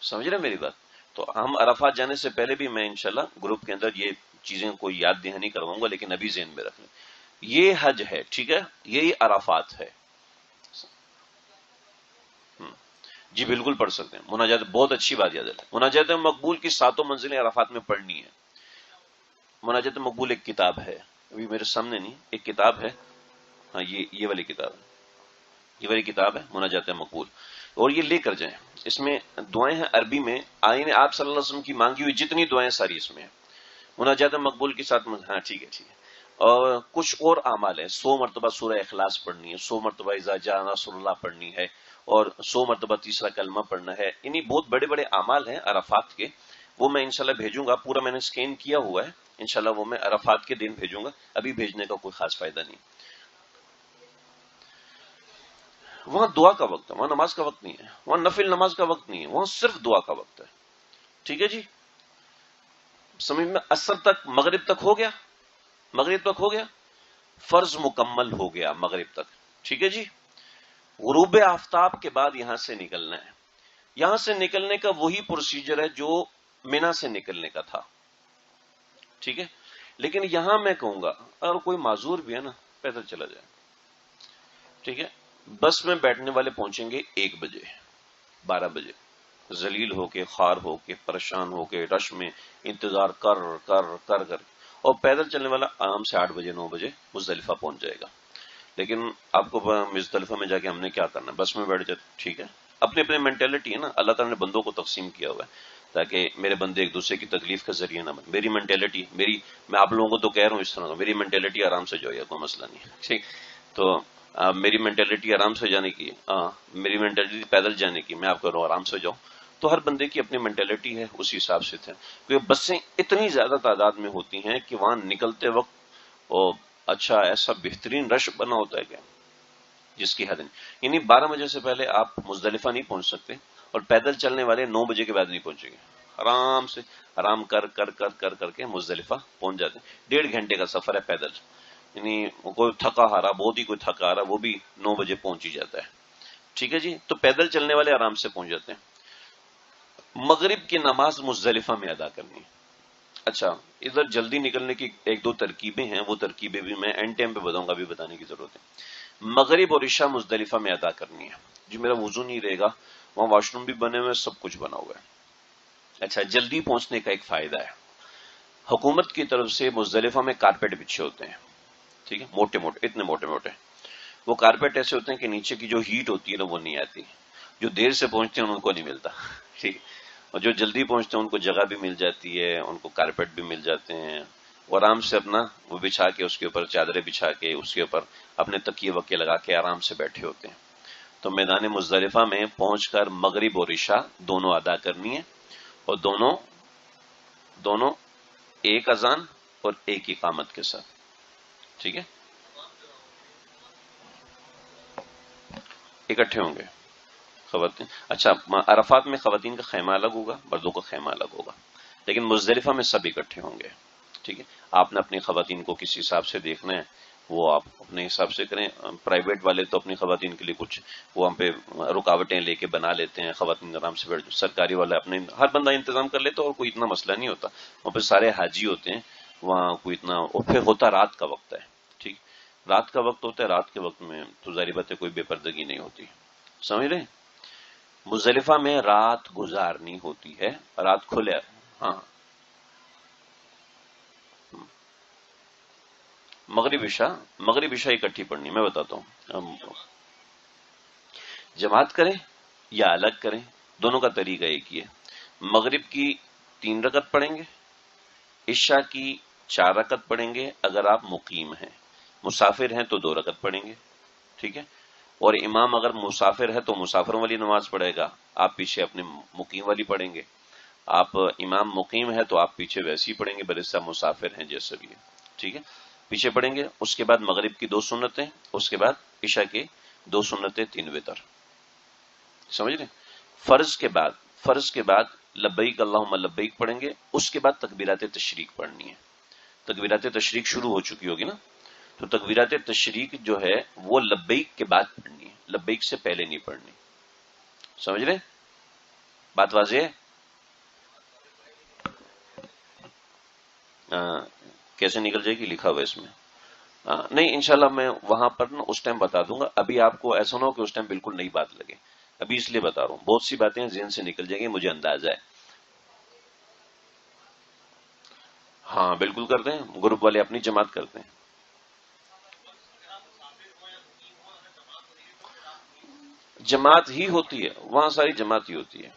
سمجھ رہے میری بات؟ تو ہم عرفات جانے سے پہلے بھی میں انشاءاللہ گروپ کے اندر یہ چیزیں کوئی یاد دہانی کرواؤں گا، لیکن ابھی ذہن میں رکھ لیں یہ حج ہے، ٹھیک ہے، یہی عرفات ہے۔ جی بالکل پڑھ سکتے ہیں، مناجات بہت اچھی بات یاد ہے، مناجات مقبول کی 7 منزلیں عرفات میں پڑھنی ہے۔ مناجات مقبول ایک کتاب ہے، ابھی میرے سامنے نہیں، ایک کتاب ہے، ہاں یہ والی کتاب ہے، یہ والی کتاب ہے مناجات مقبول، اور یہ لے کر جائیں. اس میں دعائیں ہیں عربی میں، آئین آپ صلی اللہ علیہ وسلم کی مانگی ہوئی جتنی دعائیں ساری اس میں ہیں مناجات مقبول کے ساتھ. ہاں ٹھیک ہے ٹھیک ہے. اور کچھ اور اعمال ہیں، 100 مرتبہ سورہ اخلاص پڑھنی ہے، 100 مرتبہ اذا جاء نصر اللہ پڑھنی ہے، اور 100 مرتبہ تیسرا کلمہ پڑھنا ہے. انہیں بہت بڑے بڑے اعمال ہیں عرفات کے، وہ میں انشاءاللہ بھیجوں گا. پورا میں نے سکین کیا ہوا ہے، انشاءاللہ وہ میں عرفات کے دن بھیجوں گا. ابھی بھیجنے کا کوئی خاص فائدہ نہیں. وہاں دعا کا وقت ہے، وہاں نماز کا وقت نہیں ہے، وہاں نفل نماز کا وقت نہیں ہے، وہاں صرف دعا کا وقت ہے. ٹھیک ہے جی، سمجھ میں؟ اثر تک مغرب تک ہو گیا، مغرب تک ہو گیا، فرض مکمل ہو گیا مغرب تک. ٹھیک ہے جی. غروب آفتاب کے بعد یہاں سے نکلنا ہے. یہاں سے نکلنے کا وہی پروسیجر ہے جو مینا سے نکلنے کا تھا. ٹھیک ہے، لیکن یہاں میں کہوں گا اگر کوئی معذور بھی ہے نا پیدل چلا جائے. ٹھیک ہے، بس میں بیٹھنے والے پہنچیں گے 1 بجے 12 بجے، ذلیل ہو کے، خوار ہو کے، پریشان ہو کے، رش میں انتظار کر کر کر کر، اور پیدل چلنے والا آرام سے 8 بجے 9 بجے مزدلفہ پہنچ جائے گا. لیکن آپ کو مزدلفہ میں جا کے ہم نے کیا کرنا ہے؟ بس میں بیٹھ جاتے. ٹھیک ہے، اپنی اپنی مینٹلٹی ہے نا، اللہ تعالیٰ نے بندوں کو تقسیم کیا ہوا ہے تاکہ میرے بندے ایک دوسرے کی تکلیف کا ذریعہ نہ بنے. میری مینٹلٹی، میں آپ لوگوں کو تو کہہ رہا ہوں اس طرح، میری مینٹلٹی آرام سے جو ہے کوئی مسئلہ نہیں ہے. ٹھیک، تو میری مینٹلٹی آرام سے جانے کی، میری مینٹلٹی پیدل جانے کی، میں آپ کو آرام سے جاؤں. تو ہر بندے کی اپنی مینٹلٹی ہے، اسی حساب سے تھے. کیونکہ بسیں اتنی زیادہ تعداد میں ہوتی ہیں کہ وہاں نکلتے وقت اچھا ایسا بہترین رش بنا ہوتا ہے کہ جس کی حد نہیں. یعنی 12 بجے سے پہلے آپ مزدلفہ نہیں پہنچ سکتے، اور پیدل چلنے والے 9 بجے کے بعد نہیں پہنچیں گے. آرام سے آرام کر کر کر کر کر کے مزدلفہ پہنچ جاتے ہیں. 1.5 گھنٹے کا سفر ہے پیدل. یعنی کوئی تھکا ہارا، بہت ہی کوئی تھکا ہارا، وہ بھی 9 بجے پہنچ ہی جاتا ہے. ٹھیک ہے جی، تو پیدل چلنے والے آرام سے پہنچ جاتے ہیں. مغرب کی نماز مزدلفہ میں ادا کرنی ہے. اچھا، ادھر جلدی نکلنے کی 1-2 ترکیبیں ہیں، وہ ترکیبیں بھی میں اینڈ ٹائم پہ بتاؤں گا، ابھی بتانے کی ضرورت ہے. مغرب اور عشاء مزدلفہ میں ادا کرنی ہے. جو میرا وضو نہیں رہے گا، وہاں واش روم بھی بنے ہوئے، سب کچھ بنا ہوا ہے. اچھا، جلدی پہنچنے کا ایک فائدہ ہے، حکومت کی طرف سے مزدلفہ میں کارپیٹ بچھے ہوتے ہیں. ٹھیک ہے، موٹے موٹے، اتنے موٹے موٹے. وہ کارپیٹ ایسے ہوتے ہیں کہ نیچے کی جو ہیٹ ہوتی ہے نا وہ نہیں آتی. جو دیر سے پہنچتے ہیں ان کو نہیں ملتا. ٹھیک، اور جو جلدی پہنچتے ہیں ان کو جگہ بھی مل جاتی ہے، ان کو کارپیٹ بھی مل جاتے ہیں، اور آرام سے اپنا وہ بچھا کے، اس کے اوپر چادریں بچھا کے، اس کے اوپر اپنے تکیے وکیے لگا کے آرام سے بیٹھے ہوتے ہیں. تو میدان مزدلفہ میں پہنچ کر مغرب اور عشاء دونوں ادا کرنی ہے، اور دونوں ایک اذان اور ایک اقامت کے ساتھ. ٹھیک ہے، اکٹھے ہوں گے خواتین. اچھا، عرفات میں خواتین کا خیمہ الگ ہوگا، مردوں کا خیمہ الگ ہوگا، لیکن مزدلفہ میں سب اکٹھے ہوں گے. ٹھیک ہے، آپ نے اپنی خواتین کو کس حساب سے دیکھنا ہے وہ آپ اپنے حساب سے کریں. پرائیویٹ والے تو اپنی خواتین کے لیے کچھ وہ ہم پہ رکاوٹیں لے کے بنا لیتے ہیں، خواتین آرام سے بیٹھ. سرکاری والا اپنے ہر بندہ انتظام کر لیتا، اور کوئی اتنا مسئلہ نہیں ہوتا. وہاں پہ سارے حاجی ہوتے ہیں، وہاں کوئی اتنا. اور پھر ہوتا رات کا وقت ہے. ٹھیک، رات کا وقت ہوتا ہے، رات کے وقت میں تو ظاہر بات ہے کوئی بے پردگی نہیں ہوتی. سمجھ رہے ہیں؟ مزدلفہ میں رات گزارنی ہوتی ہے، رات کھلے. ہاں، مغرب عشاء اکٹھی پڑھنی، میں بتاتا ہوں. جماعت کریں یا الگ کریں، دونوں کا طریقہ ایک ہی ہے. مغرب کی 3 رکعت پڑھیں گے، عشاء کی 4 رکعت پڑھیں گے. اگر آپ مقیم ہیں، مسافر ہیں تو 2 رکعت پڑھیں گے. ٹھیک ہے، اور امام اگر مسافر ہے تو مسافروں والی نماز پڑھے گا، آپ پیچھے اپنے مقیم والی پڑھیں گے. آپ امام مقیم ہے تو آپ پیچھے ویسے ہی پڑھیں گے، برسہ مسافر ہیں جیسا بھی ہے. ٹھیک ہے، پیچھے پڑھیں گے. اس کے بعد مغرب کی 2 سنتیں، اس کے بعد عشاء کی 2 سنتیں، 3 وتر. سمجھ رہے؟ فرض کے بعد لبیک اللہم لبیک پڑھیں گے. اس کے بعد تکبیرات تشریق پڑھنی ہے. تکبیرات تشریق شروع ہو چکی ہوگی نا، تو تکبیرات تشریق جو ہے وہ لبیک کے بعد پڑھنی ہے، لبیک سے پہلے نہیں پڑھنی. سمجھ رہے؟ بات واضح ہے؟ کیسے نکل جائے گی؟ لکھا ہوا اس میں. نہیں، انشاءاللہ میں وہاں پر نا اس ٹائم بتا دوں گا. ابھی آپ کو ایسا نہ ہو کہ اس ٹائم بالکل نئی بات لگے. ابھی اس لیے بتا رہا ہوں، بہت سی باتیں ذہن سے نکل جائیں گی، مجھے اندازہ ہے. ہاں بالکل کرتے ہیں، گروپ والے اپنی جماعت کرتے ہیں. جماعت ہی ہوتی ہے وہاں، ساری جماعت ہی ہوتی ہے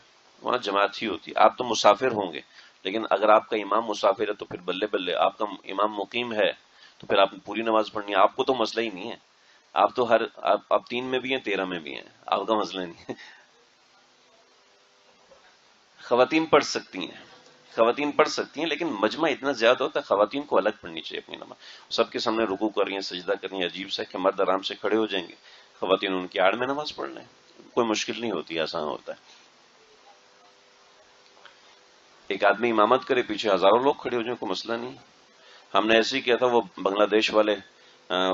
وہاں، جماعت ہی ہوتی ہے. آپ تو مسافر ہوں گے، لیکن اگر آپ کا امام مسافر ہے تو پھر بلے بلے. آپ کا امام مقیم ہے تو پھر آپ پوری نماز پڑھنی ہے. آپ کو تو مسئلہ ہی نہیں ہے. آپ تو آپ 3 میں بھی ہیں 13 میں بھی ہیں، آپ کا مسئلہ نہیں ہے. خواتین پڑھ سکتی ہیں، خواتین پڑھ سکتی ہیں، لیکن مجمع اتنا زیادہ ہوتا ہے خواتین کو الگ پڑھنی چاہیے اپنی نماز. سب کے سامنے رکوع کر رہی ہیں، سجدہ کر رہی ہیں، عجیب سا کہ مرد آرام سے کھڑے ہو جائیں گے، خواتین ان کی آڑ میں نماز پڑھ لیں. کوئی مشکل نہیں ہوتی، آسان ہوتا ہے. ایک آدمی امامت کرے، پیچھے ہزاروں لوگ کھڑے ہو جائیں، کوئی مسئلہ نہیں. ہم نے ایسے ہی کیا تھا، وہ بنگلہ دیش والے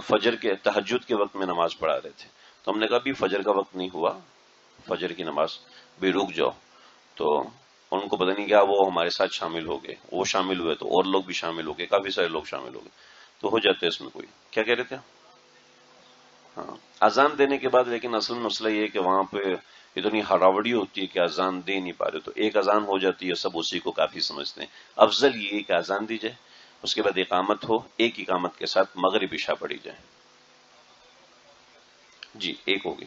فجر کے تہجد کے وقت میں نماز پڑھا رہے تھے، تو ہم نے کہا بھی فجر کا وقت نہیں ہوا، فجر کی نماز بھی رک جاؤ. تو ان کو پتہ نہیں کیا، وہ ہمارے ساتھ شامل ہو گئے. وہ شامل ہوئے تو اور لوگ بھی شامل ہو گئے، کافی سارے لوگ شامل ہو گئے. تو ہو جاتے اس میں. کوئی کیا کہہ رہے تھے؟ ہاں، اذان دینے کے بعد. لیکن اصل مسئلہ یہ ہے کہ وہاں پہ اتنی ہراوڑی ہوتی ہے کہ اذان دے نہیں پا رہے، تو ایک اذان ہو جاتی ہے، سب اسی کو کافی سمجھتے ہیں. افضل یہ ہے کہ اذان دی جائے، اس کے بعد اقامت ہو، ایک اقامت کے ساتھ مغرب عشاء پڑھی جائے. جی ایک ہوگی،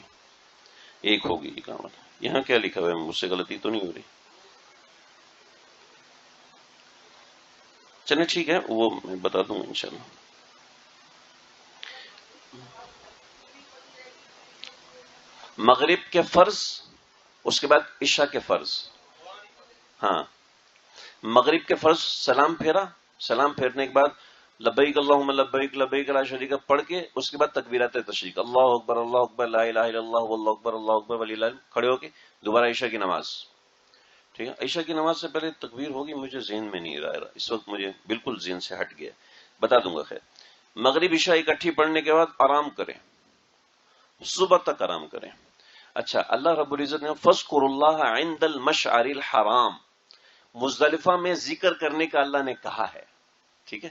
ایک ہوگی اقامت. یہاں کیا لکھا ہوا ہے؟ مجھ سے غلطی تو نہیں ہو رہی؟ چلیں ٹھیک ہے، وہ میں بتا دوں گا انشاءاللہ. مغرب کے فرض، اس کے بعد عشاء کے فرض. ہاں، مغرب کے فرض سلام پھیرا، سلام پھیرنے کے بعد لبیک اللہم لبیک لبیک لا شریک پڑھ کے اس کے بعد تکبیرات تشریق، اللہ اکبر لا الہ الا اللہ واللہ اکبر وللہ الحمد، کھڑے ہو کے دوبارہ عشاء کی نماز. ٹھیک ہے، عشاء کی نماز سے پہلے تکبیر ہوگی، مجھے ذہن میں نہیں رہا اس وقت، مجھے بالکل ذہن سے ہٹ گیا، بتا دوں گا. خیر، مغرب عشاء اکٹھی پڑھنے کے بعد آرام کریں، صبح تک آرام کریں. اچھا، اللہ رب العزت نے فَاذْكُرُوا اللَّهَ عِندَ الْمَشْعَرِ الْحَرَامِ، مزدلفہ میں ذکر کرنے کا اللہ نے کہا ہے. ٹھیک ہے،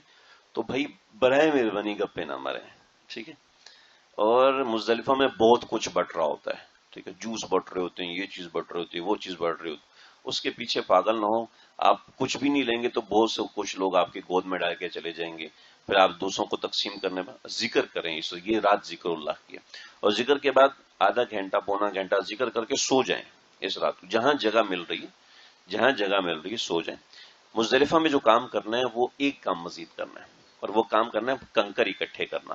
تو بھائی برائے مہربانی گپے نہ مریں. ٹھیک ہے، اور مزدلفہ میں بہت کچھ بٹ رہا ہوتا ہے. ٹھیک ہے، جوس بٹ رہے ہوتے ہیں، یہ چیز بٹ رہی ہوتی ہے، وہ چیز بٹ رہی ہوتی ہے. اس کے پیچھے پاگل نہ ہو. آپ کچھ بھی نہیں لیں گے تو بہت سے کچھ لوگ آپ کی گود میں ڈال کے چلے جائیں گے، پھر آپ دوسروں کو تقسیم کرنے میں. ذکر کریں، یہ رات ذکر اللہ کی ہے. اور ذکر کے بعد آدھا گھنٹہ پونا گھنٹہ ذکر کر کے سو جائیں. اس رات جہاں جگہ مل رہی ہے، جہاں جگہ مل رہی ہے سو جائیں. مزدلفہ میں جو کام کرنا ہے وہ ایک کام مزید کرنا ہے، اور وہ کام کرنا ہے کنکر اکٹھے کرنا.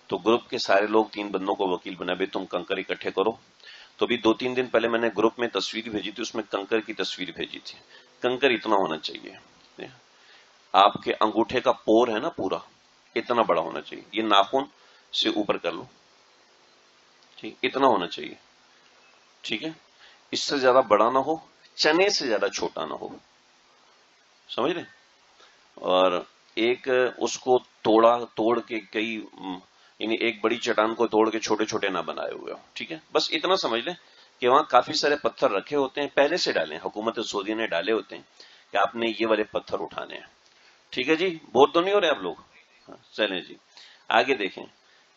تو گروپ کے سارے لوگ 3 بندوں کو وکیل بنا، بھی تم کنکر اکٹھے کرو. تو بھی 2-3 دن پہلے میں نے گروپ میں تصویر بھیجی تھی، اس میں کنکر کی تصویر بھیجی تھی. کنکر اتنا ہونا چاہیے، آپ کے انگوٹھے کا پور ہے نا پورا، اتنا بڑا ہونا چاہیے. یہ ناخن سے اوپر کر لو، ٹھیک، اتنا ہونا چاہیے. ٹھیک ہے، اس سے زیادہ بڑا نہ ہو، چنے سے زیادہ چھوٹا نہ ہو، سمجھ رہے؟ اور ایک اس کو توڑ کے کئی، یعنی ایک بڑی چٹان کو توڑ کے چھوٹے چھوٹے نہ بنائے ہوئے ہو. ٹھیک ہے، بس اتنا سمجھ لیں کہ وہاں کافی سارے پتھر رکھے ہوتے ہیں، پہلے سے ڈالے ہیں، حکومت سعودیہ نے ڈالے ہوتے ہیں کہ آپ نے یہ والے پتھر اٹھانے ہیں. ٹھیک ہے جی، بہت تو نہیں ہو رہے آپ لوگ؟ چلیں جی آگے دیکھیں.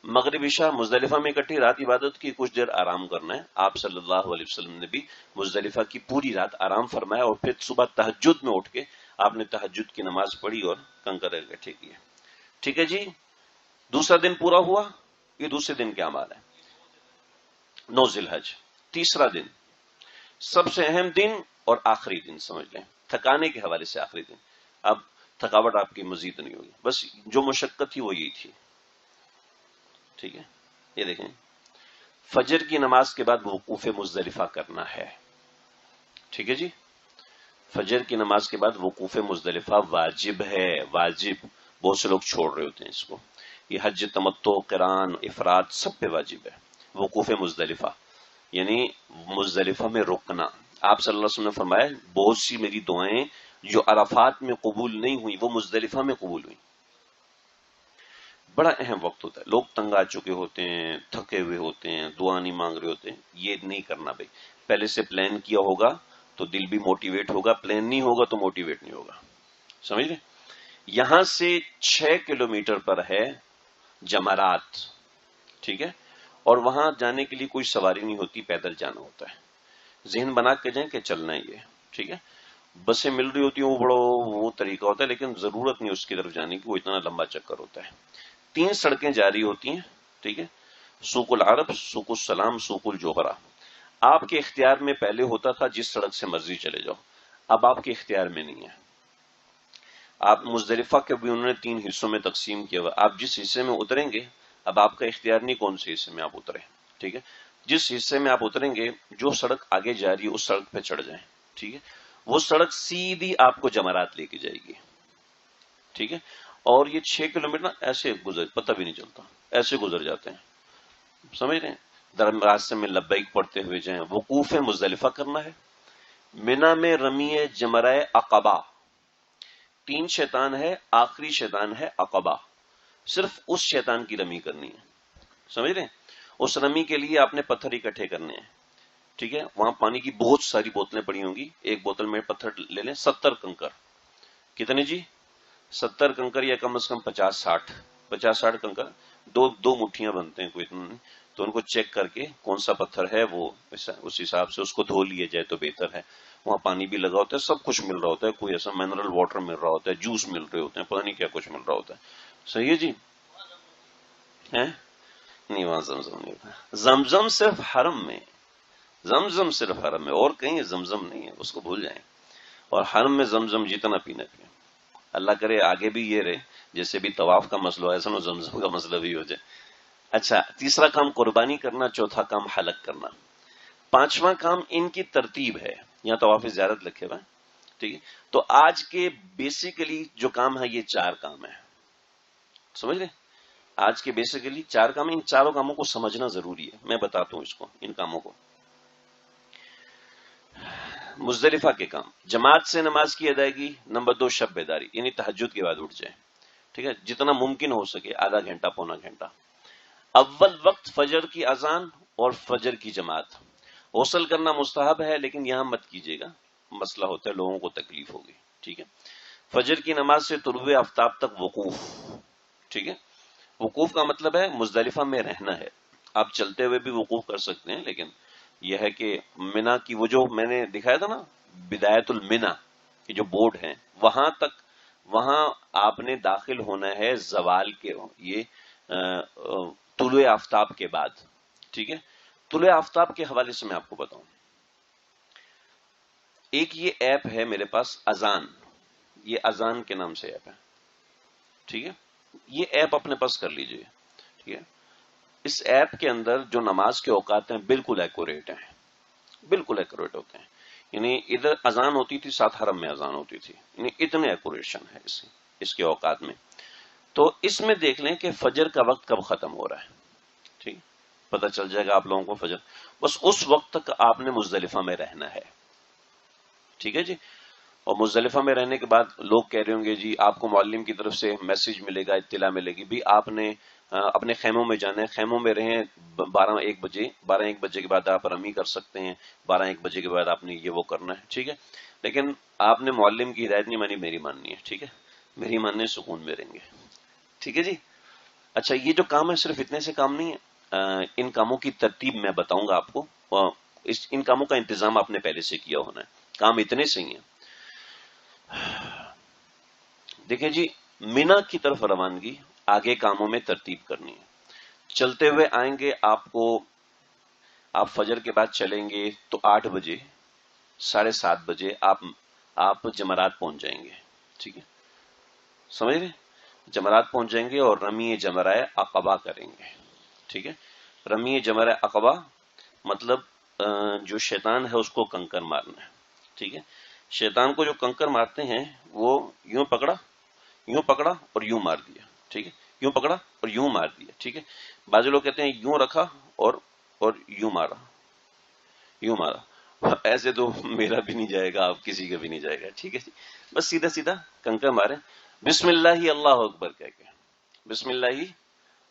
مغرب عشاء مزدلفہ میں اکٹھی رات عبادت کی، کچھ دیر آرام کرنا ہے. آپ صلی اللہ علیہ وسلم نے بھی مزدلفہ کی پوری رات آرام فرمایا، اور پھر صبح تہجد میں اٹھ کے آپ نے تہجد کی نماز پڑھی اور کنکر اکٹھے کیے. ٹھیک ہے جی، دوسرا دن پورا ہوا. یہ دوسرے دن کیا مال ہے؟ 9 ذی الحج، تیسرا دن، سب سے اہم دن اور آخری دن سمجھ لیں، تھکانے کے حوالے سے آخری دن. اب تھکاوٹ آپ کی مزید نہیں ہوگی، بس جو مشقت تھی وہ یہی تھی. ٹھیک ہے، یہ دیکھیں، فجر کی نماز کے بعد وقوف مزدلفہ کرنا ہے. ٹھیک ہے جی، فجر کی نماز کے بعد وقوف مزدلفہ واجب ہے، واجب. بہت سے لوگ چھوڑ رہے ہوتے ہیں اس کو. یہ حج تمتع قران افراد سب پہ واجب ہے وقوف مزدلفہ، یعنی مزدلفہ میں رکنا. آپ صلی اللہ علیہ وسلم نے فرمایا بہت سی میری دعائیں جو عرفات میں قبول نہیں ہوئی وہ مزدلفہ میں قبول ہوئی. بڑا اہم وقت ہوتا ہے، لوگ تنگ آ چکے ہوتے ہیں، تھکے ہوئے ہوتے ہیں، دعا نہیں مانگ رہے ہوتے ہیں. یہ نہیں کرنا بھائی، پہلے سے پلان کیا ہوگا تو دل بھی موٹیویٹ ہوگا، پلان نہیں ہوگا تو موٹیویٹ نہیں ہوگا. سمجھ رہے؟ یہاں سے 6 کلومیٹر پر ہے جمرات. ٹھیک ہے، اور وہاں جانے کے لیے کوئی سواری نہیں ہوتی، پیدل جانا ہوتا ہے. ذہن بنا کے جائیں کہ چلنا ہی ہے. ٹھیک ہے، بسیں مل رہی ہوتی ہیں، وہ بڑا وہ طریقہ ہوتا ہے، لیکن ضرورت نہیں اس کی طرف جانے کی، وہ اتنا لمبا چکر ہوتا ہے. 3 سڑکیں جاری ہوتی ہیں. ٹھیک ہے، سوق العرب، سوق السلام، سوق الجوہرہ. آپ کے اختیار میں پہلے ہوتا تھا جس سڑک سے مرضی چلے جاؤ، اب آپ کے اختیار میں نہیں ہے. آپ مزدلفہ کے بھی انہوں نے 3 حصوں میں تقسیم کیا ہوا، آپ جس حصے میں اتریں گے اب آپ کا اختیار نہیں کون سے حصے میں آپ اتریں. ٹھیک ہے، جس حصے میں آپ اتریں گے جو سڑک آگے جا رہی ہے اس سڑک پہ چڑھ جائیں. ٹھیک ہے، وہ سڑک سیدھی آپ کو جمرات لے کے جائے گی. ٹھیک ہے، اور یہ 6 کلومیٹر ایسے گزر، پتہ بھی نہیں چلتا، ایسے گزر جاتے ہیں. سمجھ رہے ہیں؟ راستے میں لبیک پڑھتے ہوئے جائیں. وقوف مزدلفہ کرنا ہے. منا میں رمی جمرہ عقبہ. 3 شیطان ہے، آخری شیطان ہے عقبہ. صرف اس شیطان کی رمی کرنی ہے. سمجھ رہے ہیں؟ اس رمی کے لیے آپ نے پتھر اکٹھے کرنے ہیں. ٹھیک ہے، وہاں پانی کی بہت ساری بوتلیں پڑی ہوں گی، ایک بوتل میں پتھر لے لیں. 70 کنکر. کتنے جی؟ 70 کنکر یا کم از کم 50-60 کنکر. دو مٹھیاں بنتے ہیں، کوئی اتنا نہیں. تو ان کو چیک کر کے کون سا پتھر ہے وہ اس حساب سے اس کو دھو لیا جائے تو بہتر ہے. وہاں پانی بھی لگا ہوتا ہے، سب کچھ مل رہا ہوتا ہے، کوئی ایسا منرل واٹر مل رہا ہوتا ہے، جوس مل رہے ہوتے ہیں، پتہ نہیں کیا کچھ مل رہا ہوتا ہے. صحیح ہے جی؟ نہیں، وہاں زمزم نہیں ہوتا. زمزم صرف حرم میں، زمزم صرف حرم میں، اور کہیں زمزم نہیں ہے، اس کو بھول جائیں. اور حرم میں زمزم جتنا پینا پیے. اللہ کرے آگے بھی یہ رہے، جیسے بھی طواف کا مسئلہ ہے ایسا نہ زمزم کا مسئلہ بھی ہو جائے. اچھا، تیسرا کام قربانی کرنا، چوتھا کام حلق کرنا، 5واں کام ان کی ترتیب ہے. یہاں طواف زیارت لکھے ہوئے. ٹھیک ہے، تو آج کے بیسیکلی جو کام ہے یہ 4 کام ہے. سمجھ رہے؟ آج کے بیسیکلی 4 کام ہیں. ان چاروں کاموں کو سمجھنا ضروری ہے. میں بتاتا ہوں اس کو، ان کاموں کو. مزدلفہ کے کام: جماعت سے نماز کی ادائیگی. نمبر 2، شب بیداری، یعنی تہجد کے بعد اٹھ جائیں. ٹھیک ہے، جتنا ممکن ہو سکے، آدھا گھنٹہ پونا گھنٹہ. اول وقت فجر کی اذان اور فجر کی جماعت. غسل کرنا مستحب ہے لیکن یہاں مت کیجیے گا، مسئلہ ہوتا ہے، لوگوں کو تکلیف ہوگی. ٹھیک ہے، فجر کی نماز سے طلوع آفتاب تک وقوف. ٹھیک ہے، وقوف کا مطلب ہے مزدلفہ میں رہنا ہے. آپ چلتے ہوئے بھی وقوف کر سکتے ہیں، لیکن یہ ہے کہ منا کی وہ جو میں نے دکھایا تھا نا، بدایت المنا کے جو بورڈ ہیں، وہاں تک، وہاں آپ نے داخل ہونا ہے زوال کے، یہ طلوع آفتاب کے بعد. ٹھیک ہے، طلوع آفتاب کے حوالے سے میں آپ کو بتاؤں. ایک یہ ایپ ہے میرے پاس، اذان، یہ اذان کے نام سے ایپ ہے. ٹھیک ہے، یہ ایپ اپنے پاس کر لیجئے. ٹھیک ہے، اس ایپ کے اندر جو نماز کے اوقات ہیں بالکل ایکوریٹ ہیں، بالکل ایکوریٹ ہوتے ہیں. یعنی ادھر اذان ہوتی تھی، ساتھ حرم میں اذان ہوتی تھی. یعنی اتنے ایکوریشن ہے اس کے اوقات میں. تو اس میں دیکھ لیں کہ فجر کا وقت کب ختم ہو رہا ہے. ٹھیک، پتہ چل جائے گا آپ لوگوں کو فجر. بس اس وقت تک آپ نے مزدلفہ میں رہنا ہے. ٹھیک ہے جی. اور مزدلفہ میں رہنے کے بعد لوگ کہہ رہے ہوں گے جی آپ کو معلم کی طرف سے میسج ملے گا، اطلاع ملے گی. بھی آپ نے اپنے خیموں میں جانا ہے، خیموں میں رہیں. 12-1 بجے کے بعد آپ رمی کر سکتے ہیں، 12-1 بجے کے بعد آپ نے یہ وہ کرنا ہے. ٹھیک ہے، لیکن آپ نے معلم کی ہدایت نہیں مانی، میری ماننی ہے. ٹھیک ہے، میری ماننے سکون میں رہیں گے. ٹھیک ہے جی. اچھا، یہ جو کام ہے صرف اتنے سے کام نہیں ہے. ان کاموں کی ترتیب میں بتاؤں گا آپ کو. ان کاموں کا انتظام آپ نے پہلے سے کیا ہونا ہے. کام اتنے سے ہی ہیں. دیکھیں جی، مینا کی طرف روانگی، آگے کاموں میں ترتیب کرنی ہے. چلتے ہوئے آئیں گے آپ کو، آپ فجر کے بعد چلیں گے تو 8 بجے 7:30 بجے آپ جمرات پہنچ جائیں گے. ٹھیک ہے، سمجھ رہے؟ جمرات پہنچ جائیں گے اور رمی جمرہ عقبہ کریں گے. ٹھیک ہے، رمی جمرہ عقبہ مطلب جو شیطان ہے اس کو کنکر مارنا ہے. ٹھیک ہے، شیطان کو جو کنکر مارتے ہیں وہ یوں پکڑا اور یوں مار دیا. ٹھیک ہے، یوں پکڑا اور یوں مار دیا. ٹھیک ہے، بعض لوگ کہتے ہیں یوں رکھا اور یوں مارا. ایسے تو میرا بھی نہیں جائے گا، آپ کسی کا بھی نہیں جائے گا. ٹھیک ہے جی، بس سیدھا کنکر مارے. بسم اللہ اللہ اکبر کہہ کے، بسم اللہ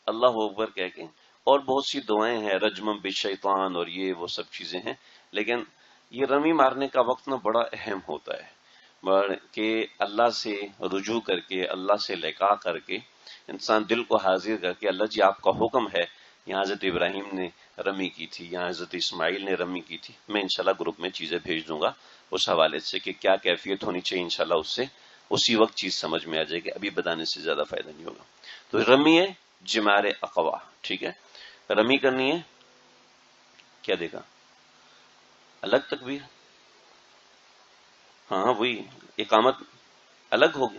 اللہ اکبر کہہ کے. اور بہت سی دعائیں ہیں، رجم بالشیطان اور یہ وہ سب چیزیں ہیں. لیکن یہ رمی مارنے کا وقت نا بڑا اہم ہوتا ہے کہ اللہ سے رجوع کر کے، اللہ سے لقاء کر کے انسان دل کو حاضر کر کے، اللہ جی آپ کا حکم ہے. یہاں حضرت ابراہیم نے رمی کی تھی، یہاں حضرت اسماعیل نے رمی کی تھی. میں انشاءاللہ گروپ میں چیزیں بھیج دوں گا اس حوالے سے کہ کیا کیفیت ہونی چاہیے. انشاءاللہ اس سے اسی وقت چیز سمجھ میں آ جائے گی، ابھی بتانے سے زیادہ فائدہ نہیں ہوگا. تو رمی ہے جمار عقبہ. ٹھیک ہے، رمی کرنی ہے، کیا دیکھا؟ الگ تکبیر، ہاں وہی اقامت الگ ہوگی،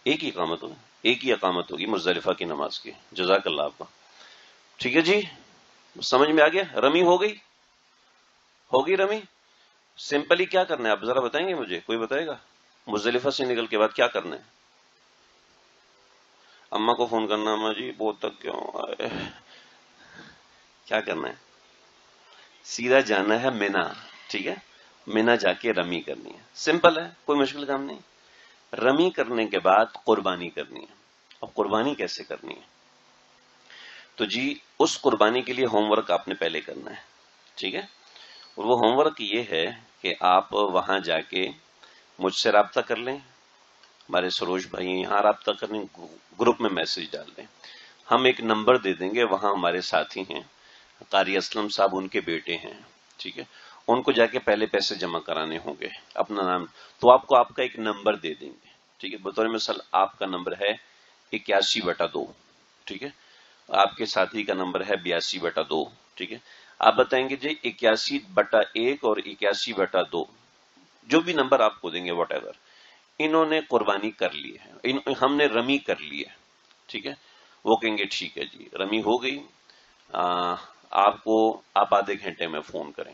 ایک ہی اقامت ہوگی، ایک ہی اقامت ہوگی مزدلفہ کی نماز کی. جزاک اللہ آپ کا. ٹھیک ہے جی، سمجھ میں آ گیا؟ رمی ہو گئی، ہوگی رمی. سمپلی کیا کرنا ہے آپ ذرا بتائیں گے مجھے؟ کوئی بتائے گا؟ مزدلفہ سے نکل کے بعد کیا کرنا ہے؟ اما کو فون کرنا، اما جی بہت تک کیوں آئے، کیا کرنا ہے؟ سیدھا جانا ہے مینا. ٹھیک ہے، مینا جا کے رمی کرنی ہے. سمپل ہے، کوئی مشکل کام نہیں. رمی کرنے کے بعد قربانی کرنی ہے. اب قربانی کیسے کرنی ہے؟ تو جی اس قربانی کے لیے ہوم ورک آپ نے پہلے کرنا ہے. ٹھیک ہے، اور وہ ہوم ورک یہ ہے کہ آپ وہاں جا کے مجھ سے رابطہ کر لیں، ہمارے سروج بھائی یہاں رابطہ کر لیں، گروپ میں میسج ڈال دیں. ہم ایک نمبر دے دیں گے، وہاں ہمارے ساتھی ہیں قاری اسلم صاحب، ان کے بیٹے ہیں. ٹھیک ہے، ان کو جا کے پہلے پیسے جمع کرانے ہوں گے، اپنا نام، تو آپ کو آپ کا ایک نمبر دے دیں گے. ٹھیک ہے، بطور مثال آپ کا نمبر ہے 81/2. ٹھیک ہے، آپ کے ساتھی کا نمبر ہے 82/2. ٹھیک ہے، آپ بتائیں گے جی 81/1 اور 81/2 جو بھی نمبر آپ کو دیں گے واٹ ایور، انہوں نے قربانی کر لی ہے، ہم نے رمی کر لی ہے. ٹھیک ہے، وہ کہیں گے ٹھیک ہے جی رمی ہو گئی، آپ آدھے گھنٹے میں فون کریں.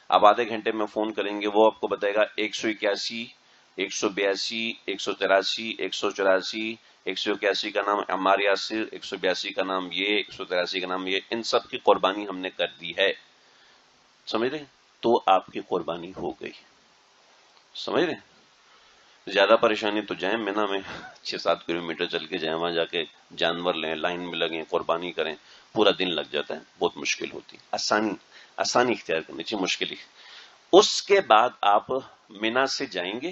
آپ آدھے گھنٹے میں فون کریں گے، وہ آپ کو بتائے گا 181 182 183 184 181 کا نام عمار یاسر، 182 کا نام یہ، 183 کا نام یہ، ان سب کی قربانی ہم نے کر دی ہے. سمجھ رہے؟ تو آپ کی قربانی ہو گئی. سمجھ رہے؟ زیادہ پریشانی تو جائیں مینا میں 6-7 کلومیٹر چل کے جائیں، وہاں جا کے جانور لیں، لائن میں لگیں، قربانی کریں، پورا دن لگ جاتا ہے، بہت مشکل ہوتی. آسانی اختیار کرنی چاہیے، مشکل ہی. اس کے بعد آپ مینا سے جائیں گے.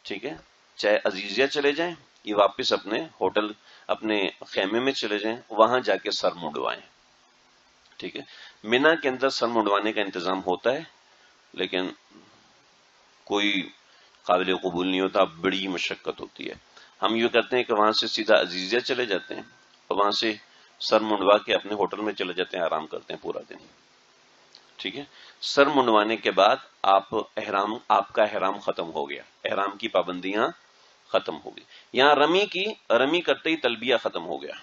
ٹھیک ہے، چاہے عزیزیہ چلے جائیں یا واپس اپنے ہوٹل اپنے خیمے میں چلے جائیں، وہاں جا کے سر منڈوائیں. ٹھیک ہے، مینا کے اندر سر منڈوانے کا انتظام ہوتا ہے، لیکن کوئی قابل قبول نہیں ہوتا، بڑی مشقت ہوتی ہے. ہم یہ کرتے ہیں کہ وہاں سے سیدھا عزیزیہ چلے جاتے ہیں اور وہاں سے سر منڈوا کے اپنے ہوٹل میں چلے جاتے ہیں، آرام کرتے ہیں پورا دن. ٹھیک ہے، سر منڈوانے کے بعد آپ کا احرام ختم ہو گیا، احرام کی پابندیاں ختم ہو گئی. یہاں رمی کرتے ہی تلبیہ ختم ہو گیا.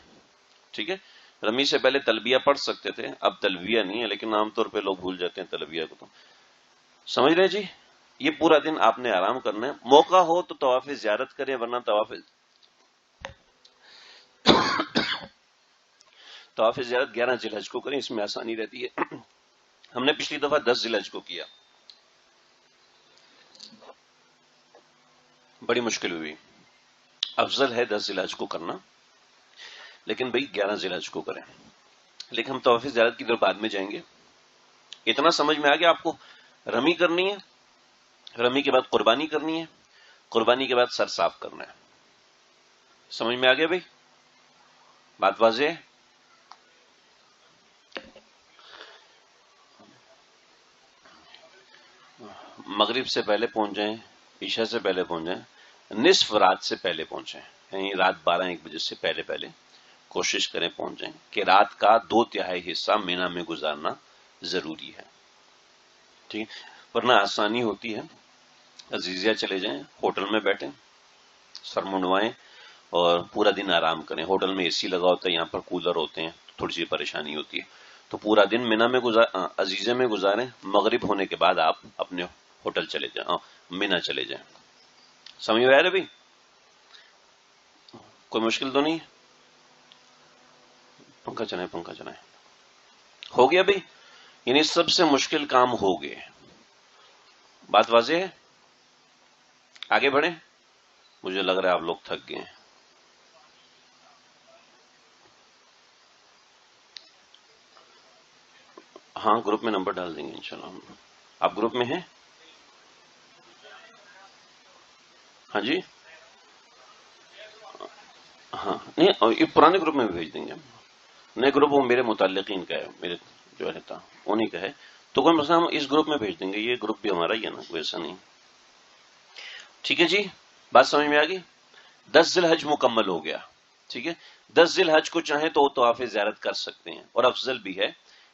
ٹھیک ہے، رمی سے پہلے تلبیہ پڑھ سکتے تھے، اب تلبیہ نہیں ہے، لیکن عام طور پہ لوگ بھول جاتے ہیں تلبیہ کو. تو سمجھ رہے جی؟ یہ پورا دن آپ نے آرام کرنا ہے. موقع ہو تو طواف زیارت کریں، ورنہ طواف زیارت 11 ذی الحج کو کریں، اس میں آسانی رہتی ہے. ہم نے پچھلی دفعہ 10 ذی الحج کو کیا، بڑی مشکل ہوئی. افضل ہے 10 ذی الحج کو کرنا، لیکن بھئی 11 ذی الحج کو کریں. لیکن ہم طواف زیارت کی طرف بعد میں جائیں گے. اتنا سمجھ میں آ گیا آپ کو؟ رمی کرنی ہے، رمی کے بعد قربانی کرنی ہے، قربانی کے بعد سر صاف کرنا ہے. سمجھ میں آ گیا بھئی؟ بات واضح ہے؟ مغرب سے پہلے پہنچ جائیں، عشاء سے پہلے پہنچ جائیں، نصف رات سے پہلے پہنچیں، یعنی رات 12-1 بجے سے پہلے کوشش کریں پہنچ جائیں، کہ رات کا 2/3 حصہ مینا میں گزارنا ضروری ہے. ٹھیک، ورنہ آسانی ہوتی ہے. عزیزیہ چلے جائیں، ہوٹل میں بیٹھیں، سر منڈوائیں اور پورا دن آرام کریں. ہوٹل میں اے سی لگا ہوتا ہے، یہاں پر کولر ہوتے ہیں، تھوڑی سی پریشانی ہوتی ہے. تو پورا دن مینا میں عزیزیہ میں گزاریں. مغرب ہونے کے بعد آپ اپنے ہوٹل چلے جائیں، مینا چلے جائیں. سمجھ میں آ رہا ہے بھائی؟ کوئی مشکل تو نہیں؟ پنکھا چلائیں. ہو گیا بھائی؟ یعنی سب سے مشکل کام ہو گئے. بات واضح ہے؟ آگے بڑھیں. مجھے لگ رہا ہے آپ لوگ تھک گئے ہیں. ہاں گروپ میں نمبر ڈال دیں گے انشاءاللہ. آپ گروپ میں ہیں؟ ہاں جی، ہاں نہیں، یہ پرانے گروپ میں بھی بھیج دیں گے. نئے گروپ وہ میرے متعلقین کا ہے، میرے جو رہتا انہیں کا ہے، تو کوئی مسئلہ ہم اس گروپ میں بھیج دیں گے. یہ گروپ بھی ہمارا ہی ہے نا، ویسا نہیں. ٹھیک ہے جی، بات سمجھ میں آ گئی؟ 10 ذی الحج مکمل ہو گیا. ٹھیک ہے. 10 ذی الحج کو چاہیں تو وہ طواف زیارت کر سکتے ہیں اور افضل بھی ہے،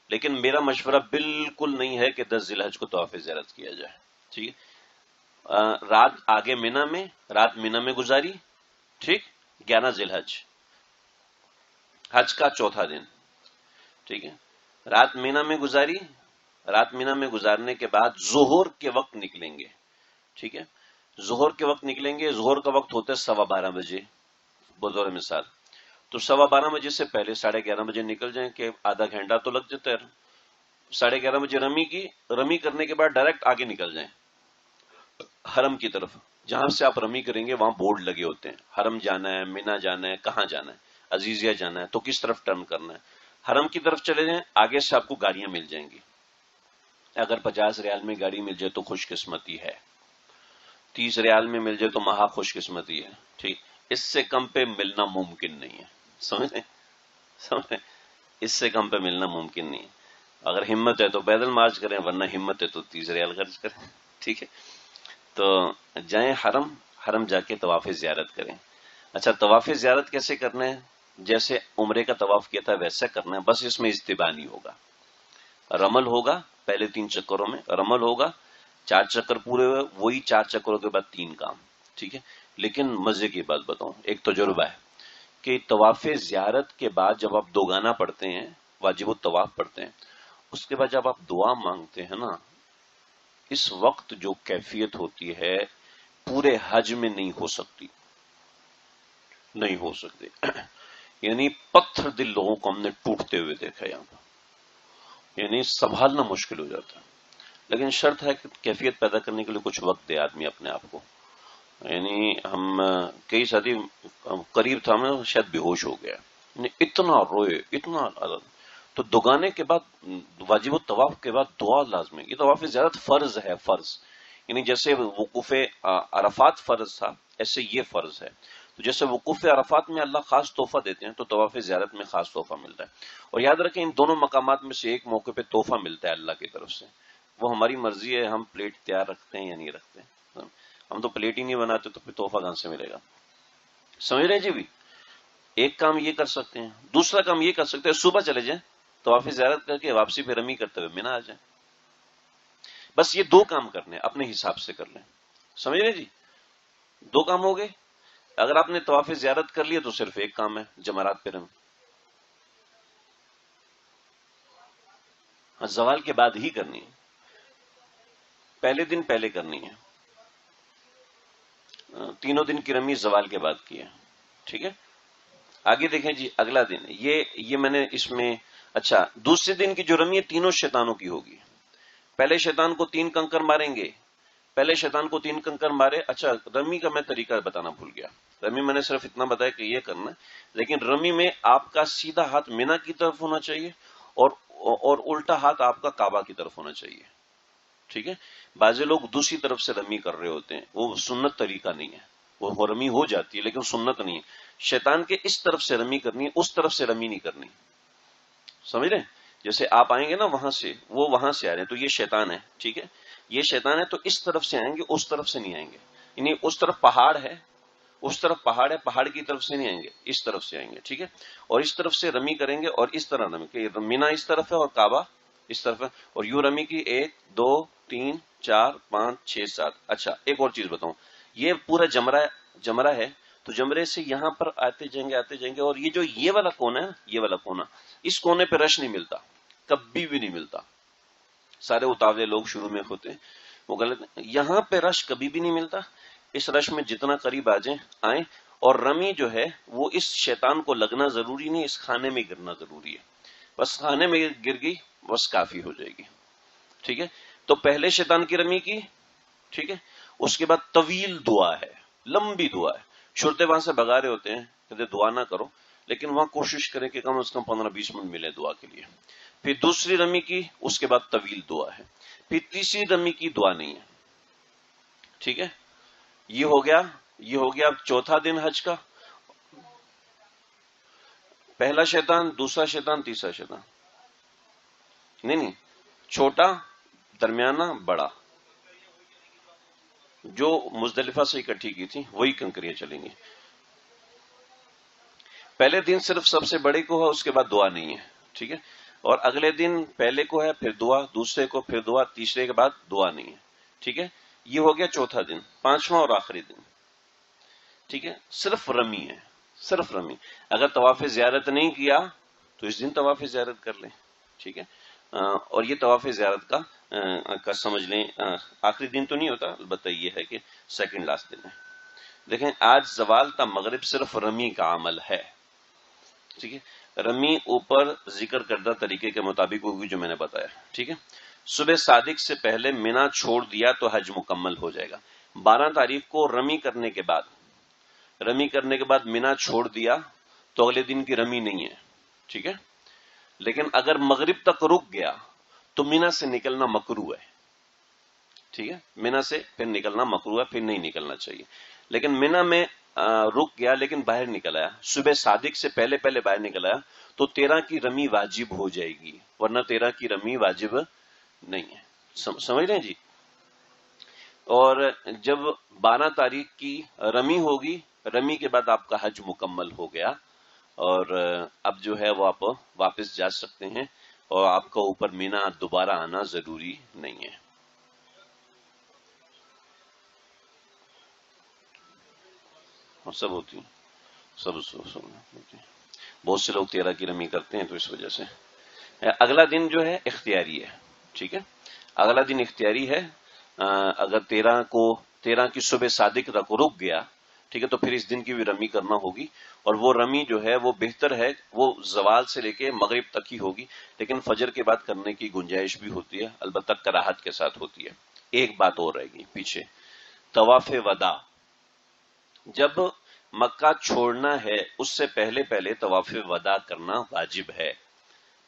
لیکن میرا مشورہ بالکل نہیں ہے کہ 10 ذی الحج کو طواف زیارت کیا جائے. ٹھیک ہے. رات آگے مینا میں، رات مینا میں گزاری، ٹھیک. 11 ذی الحج، حج کا چوتھا دن، ٹھیک ہے. رات مینا میں گزاری، رات مینا میں گزارنے کے بعد ظہر کے وقت نکلیں گے. ٹھیک ہے. ظہر کے وقت نکلیں گے. ظہر کا وقت ہوتا ہے 12:15 بجے بطور مثال. تو 12:15 بجے سے پہلے 11:30 بجے نکل جائیں کہ آدھا گھنٹہ تو لگ جاتا ہے. 11:30 بجے رمی کرنے کے بعد ڈائریکٹ آگے نکل جائیں حرم کی طرف. جہاں سے آپ رمی کریں گے وہاں بورڈ لگے ہوتے ہیں، حرم جانا ہے، مینا جانا ہے، کہاں جانا ہے، عزیزیہ جانا ہے تو کس طرف ٹرن کرنا ہے. حرم کی طرف چلے جائیں، آگے سے آپ کو گاڑیاں مل جائیں گی. اگر 50 ریال میں گاڑی مل جائے تو خوش قسمتی ہے، 30 ریال میں مل جائے تو مہا خوش قسمتی ہے. ٹھیک. اس سے کم پہ ملنا ممکن نہیں ہے. سمجھیں اس سے کم پہ ملنا ممکن نہیں ہے. اگر ہمت ہے تو پیدل مارچ کریں، ورنہ ہمت ہے تو 30 ریال خرچ کریں. ٹھیک ہے. تو جائیں حرم، حرم جا کے طواف زیارت کریں. اچھا، طواف زیارت کیسے کرنا ہے؟ جیسے عمرے کا طواف کیا تھا ویسے کرنا ہے، بس اس میں اجتباء نہیں ہوگا. رمل ہوگا پہلے 3 چکروں میں، رمل ہوگا 4 چکر پورے ہوئے، وہی 4 چکروں کے بعد 3 کام. ٹھیک ہے. لیکن مزے کی بات بتاؤں، ایک تجربہ ہے کہ طواف زیارت کے بعد جب آپ دوگانا پڑھتے ہیں، واجب الطواف پڑھتے ہیں، اس کے بعد جب آپ دعا مانگتے ہیں نا، اس وقت جو کیفیت ہوتی ہے پورے حج میں نہیں ہو سکتی، نہیں ہو سکتی. یعنی پتھر دل لوگوں کو ہم نے ٹوٹتے ہوئے دیکھا یہاں پر، یعنی سنبھالنا مشکل ہو جاتا ہے. لیکن شرط ہے کہ کیفیت پیدا کرنے کے لیے کچھ وقت دے آدمی اپنے آپ کو. یعنی ہم کئی ساتھی قریب تھا، ہمیں شاید بے ہوش ہو گیا، یعنی اتنا روئے اتنا. تو دگانے کے بعد واجب الطواف کے بعد دعا لازمی. یہ طواف زیارت فرض ہے، فرض. یعنی جیسے وقوف عرفات فرض تھا، ایسے یہ فرض ہے. تو جیسے وقوف عرفات میں اللہ خاص تحفہ دیتے ہیں تو طواف زیارت میں خاص تحفہ ملتا ہے. اور یاد رکھیں ان دونوں مقامات میں سے ایک موقع پہ تحفہ ملتا ہے اللہ کی طرف سے. وہ ہماری مرضی ہے ہم پلیٹ تیار رکھتے ہیں یا نہیں رکھتے. ہم تو پلیٹ ہی نہیں بناتے تو پھر تحفہ کہاں سے ملے گا؟ سمجھ رہے ہیں جی بھی. ایک کام یہ کر سکتے ہیں، دوسرا کام یہ کر سکتے ہیں صبح چلے جائیں طواف زیارت کر کے واپسی پہ رمی کرتے ہوئے مینا آ جائیں. بس یہ 2 کام کرنے اپنے حساب سے کر لیں. سمجھ رہے جی؟ 2 کام ہو گئے. اگر آپ نے طواف زیارت کر لیا تو صرف ایک کام ہے، جمرات پہ رمی. ہاں، زوال کے بعد ہی کرنی ہے، پہلے دن پہلے کرنی ہے. تینوں دن کی رمی زوال کے بعد کی ہے. ٹھیک ہے. آگے دیکھیں جی، اگلا دن یہ میں نے اس میں. اچھا، دوسرے دن کی جو رمی ہے تینوں شیطانوں کی ہوگی. پہلے شیطان کو 3 کنکر ماریں گے، پہلے شیطان کو 3 کنکر مارے. اچھا، رمی کا میں طریقہ بتانا بھول گیا. رمی میں نے صرف اتنا بتایا کہ یہ کرنا ہے، لیکن رمی میں آپ کا سیدھا ہاتھ مینا کی طرف ہونا چاہیے اور الٹا ہاتھ آپ کا کعبہ کی طرف ہونا چاہیے. ٹھیک ہے. بعض لوگ دوسری طرف سے رمی کر رہے ہوتے ہیں، وہ سنت طریقہ نہیں ہے. وہ رمی ہو جاتی ہے لیکن سنت نہیں ہے. شیطان کے اس طرف سے رمی کرنی ہے، اس طرف سے رمی نہیں کرنی. سمجھ رہے ہیں؟ جیسے آپ آئیں گے نا وہاں سے، وہ وہاں سے آ رہے ہیں تو یہ شیطان ہے. ٹھیک ہے. یہ شیطان ہے تو اس طرف سے آئیں گے، اس طرف سے نہیں آئیں گے. یعنی اس طرف پہاڑ ہے، اس طرف پہاڑ ہے، پہاڑ کی طرف سے نہیں آئیں گے، اس طرف سے آئیں گے. ٹھیک ہے. اور اس طرف سے رمی کریں گے اور اس طرح رمی کہ مینا اس طرف ہے اور کعبہ اس طرف ہے. اور یوں رمی کی 1 2 3 4 5 6 7. اچھا، ایک اور چیز بتاؤں، یہ پورا جمرہ ہے تو جمرے سے یہاں پر آتے جائیں گے اور یہ جو یہ والا کونا ہے، یہ والا کونا، اس کونے پہ رش نہیں ملتا، کبھی بھی نہیں ملتا. سارے اتاولے لوگ شروع میں ہوتے ہیں، وہ غلط. یہاں پہ رش کبھی بھی نہیں ملتا. اس رش میں جتنا قریب آئیں. اور رمی جو ہے وہ اس شیطان کو لگنا ضروری نہیں، اس خانے میں گرنا ضروری ہے. بس خانے میں گر گئی بس کافی ہو جائے گی. ٹھیک ہے. تو پہلے شیطان کی رمی کی. ٹھیک ہے. اس کے بعد طویل دعا ہے، لمبی دعا ہے. شرطے وہاں سے بگا رہے ہوتے ہیں کہتے دعا نہ کرو، لیکن وہاں کوشش کریں کہ کم از کم 15-20 منٹ ملے دعا کے لیے. پھر دوسری رمی کی، اس کے بعد طویل دعا ہے. پھر تیسری رمی کی دعا نہیں ہے. ٹھیک ہے. یہ ہو گیا اب چوتھا دن حج کا. پہلا شیطان، دوسرا شیطان، تیسرا شیطان. نہیں، چھوٹا، درمیانہ، بڑا. جو مزدلفہ سے اکٹھی کی تھی وہی کنکریاں چلیں گی. پہلے دن صرف سب سے بڑے کو ہے، اس کے بعد دعا نہیں ہے، ٹھیک ہے، اور اگلے دن پہلے کو ہے، پھر دعا، دوسرے کو پھر دعا، تیسرے کے بعد دعا نہیں ہے، ٹھیک ہے، یہ ہو گیا چوتھا دن، پانچواں اور آخری دن، ٹھیک ہے، صرف رمی ہے، صرف رمی. اگر طواف زیارت نہیں کیا تو اس دن طواف زیارت کر لیں، ٹھیک ہے. اور یہ طواف زیارت کا سمجھ لیں آخری دن تو نہیں ہوتا، البتہ یہ ہے کہ سیکنڈ لاسٹ دن ہے. دیکھیں آج زوال تا مغرب صرف رمی کا عمل ہے، ٹھیک ہے، رمی اوپر ذکر کردہ طریقے کے مطابق ہوگی جو میں نے بتایا، ٹھیک ہے. صبح صادق سے پہلے مینا چھوڑ دیا تو حج مکمل ہو جائے گا. 12 تاریخ کو رمی کرنے کے بعد مینا چھوڑ دیا تو اگلے دن کی رمی نہیں ہے، ٹھیک ہے. لیکن اگر مغرب تک رک گیا تو مینا سے نکلنا مکروہ ہے، ٹھیک ہے، مینا سے پھر نکلنا مکروہ ہے، پھر نہیں نکلنا چاہیے. لیکن مینا میں رک گیا لیکن باہر نکل آیا، صبح صادق سے پہلے باہر نکل آیا تو 13 کی رمی واجب ہو جائے گی، ورنہ 13 کی رمی واجب نہیں ہے. سمجھ رہے ہیں جی. اور جب 12 تاریخ کی رمی ہوگی، رمی کے بعد آپ کا حج مکمل ہو گیا اور اب جو ہے وہ آپ واپس جا سکتے ہیں اور آپ کا اوپر مینا دوبارہ آنا ضروری نہیں ہے. سب ہوتی ہیں، سب ہوتی ہیں. بہت سے لوگ 13 کی رمی کرتے ہیں تو اس وجہ سے. اگلا دن جو ہے اختیاری ہے، ٹھیک ہے، اگلا دن اختیاری ہے. اگر 13 کی صبح صادق تک رک گیا، ٹھیک ہے، تو پھر اس دن کی بھی رمی کرنا ہوگی. اور وہ رمی جو ہے وہ بہتر ہے، وہ زوال سے لے کے مغرب تک ہی ہوگی، لیکن فجر کے بعد کرنے کی گنجائش بھی ہوتی ہے، البتہ کراہت کے ساتھ ہوتی ہے. ایک بات اور رہے گی پیچھے، طواف وداع. جب مکہ چھوڑنا ہے اس سے پہلے طواف وداع کرنا واجب ہے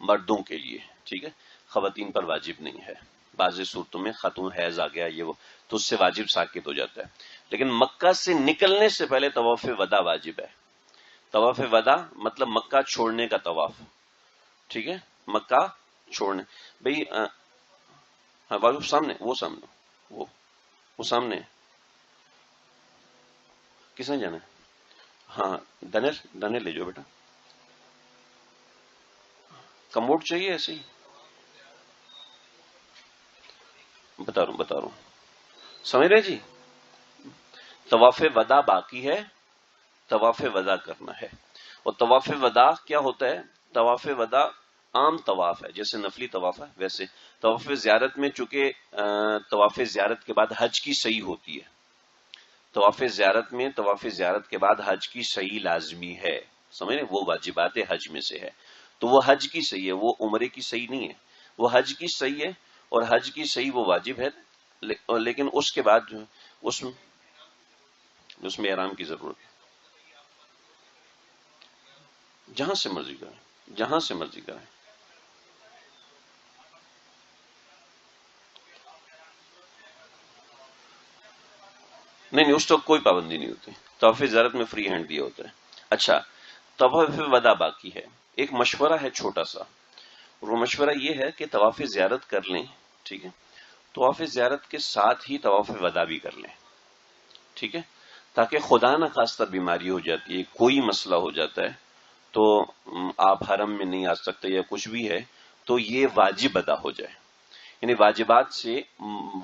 مردوں کے لیے، ٹھیک ہے، خواتین پر واجب نہیں ہے. بعض صورتوں میں خاتون حیض آ گیا یہ وہ تو اس سے واجب ساقط ہو جاتا ہے، لیکن مکہ سے نکلنے سے پہلے طواف وداع واجب ہے. طواف وداع مطلب مکہ چھوڑنے کا طواف، ٹھیک ہے، مکہ چھوڑنے. بھئی ہاں سامنے وہ سامنے کس نے جانا ہے؟ ہاں دنر لے جاؤ بیٹا. کموڈ چاہیے ایسے ہی بتا رہا ہوں سمجھ رہے جی. طواف وداع باقی ہے، طواف وداع کرنا ہے. اور طواف وداع کیا ہوتا ہے؟ طواف وداع عام طواف ہے، جیسے نفلی طواف ہے ویسے. طواف زیارت میں چونکہ طواف زیارت کے بعد حج کی صحیح ہوتی ہے، طواف زیارت کے بعد حج کی صحیح لازمی ہے، سمجھ رہے، وہ واجبات حج میں سے ہے. تو وہ حج کی صحیح ہے، وہ عمرے کی صحیح نہیں ہے، وہ حج کی صحیح ہے. اور حج کی صحیح وہ واجب ہے، لیکن اس کے بعد جو اس میں احرام کی ضرورت ہے. جہاں سے مرضی کریں. نہیں اس وقت کوئی پابندی نہیں ہوتی، طواف زیارت میں فری ہینڈ دیا ہوتا ہے. اچھا، طواف وداع باقی ہے. ایک مشورہ ہے چھوٹا سا، اور وہ مشورہ یہ ہے کہ طواف زیارت کر لیں، ٹھیک ہے، طواف زیارت کے ساتھ ہی طواف وداع بھی کر لیں، ٹھیک ہے، تاکہ خدا نہ خواستہ بیماری ہو جاتی ہے، کوئی مسئلہ ہو جاتا ہے تو آپ حرم میں نہیں آ سکتے یا کچھ بھی ہے تو یہ واجب ادا ہو جائے، یعنی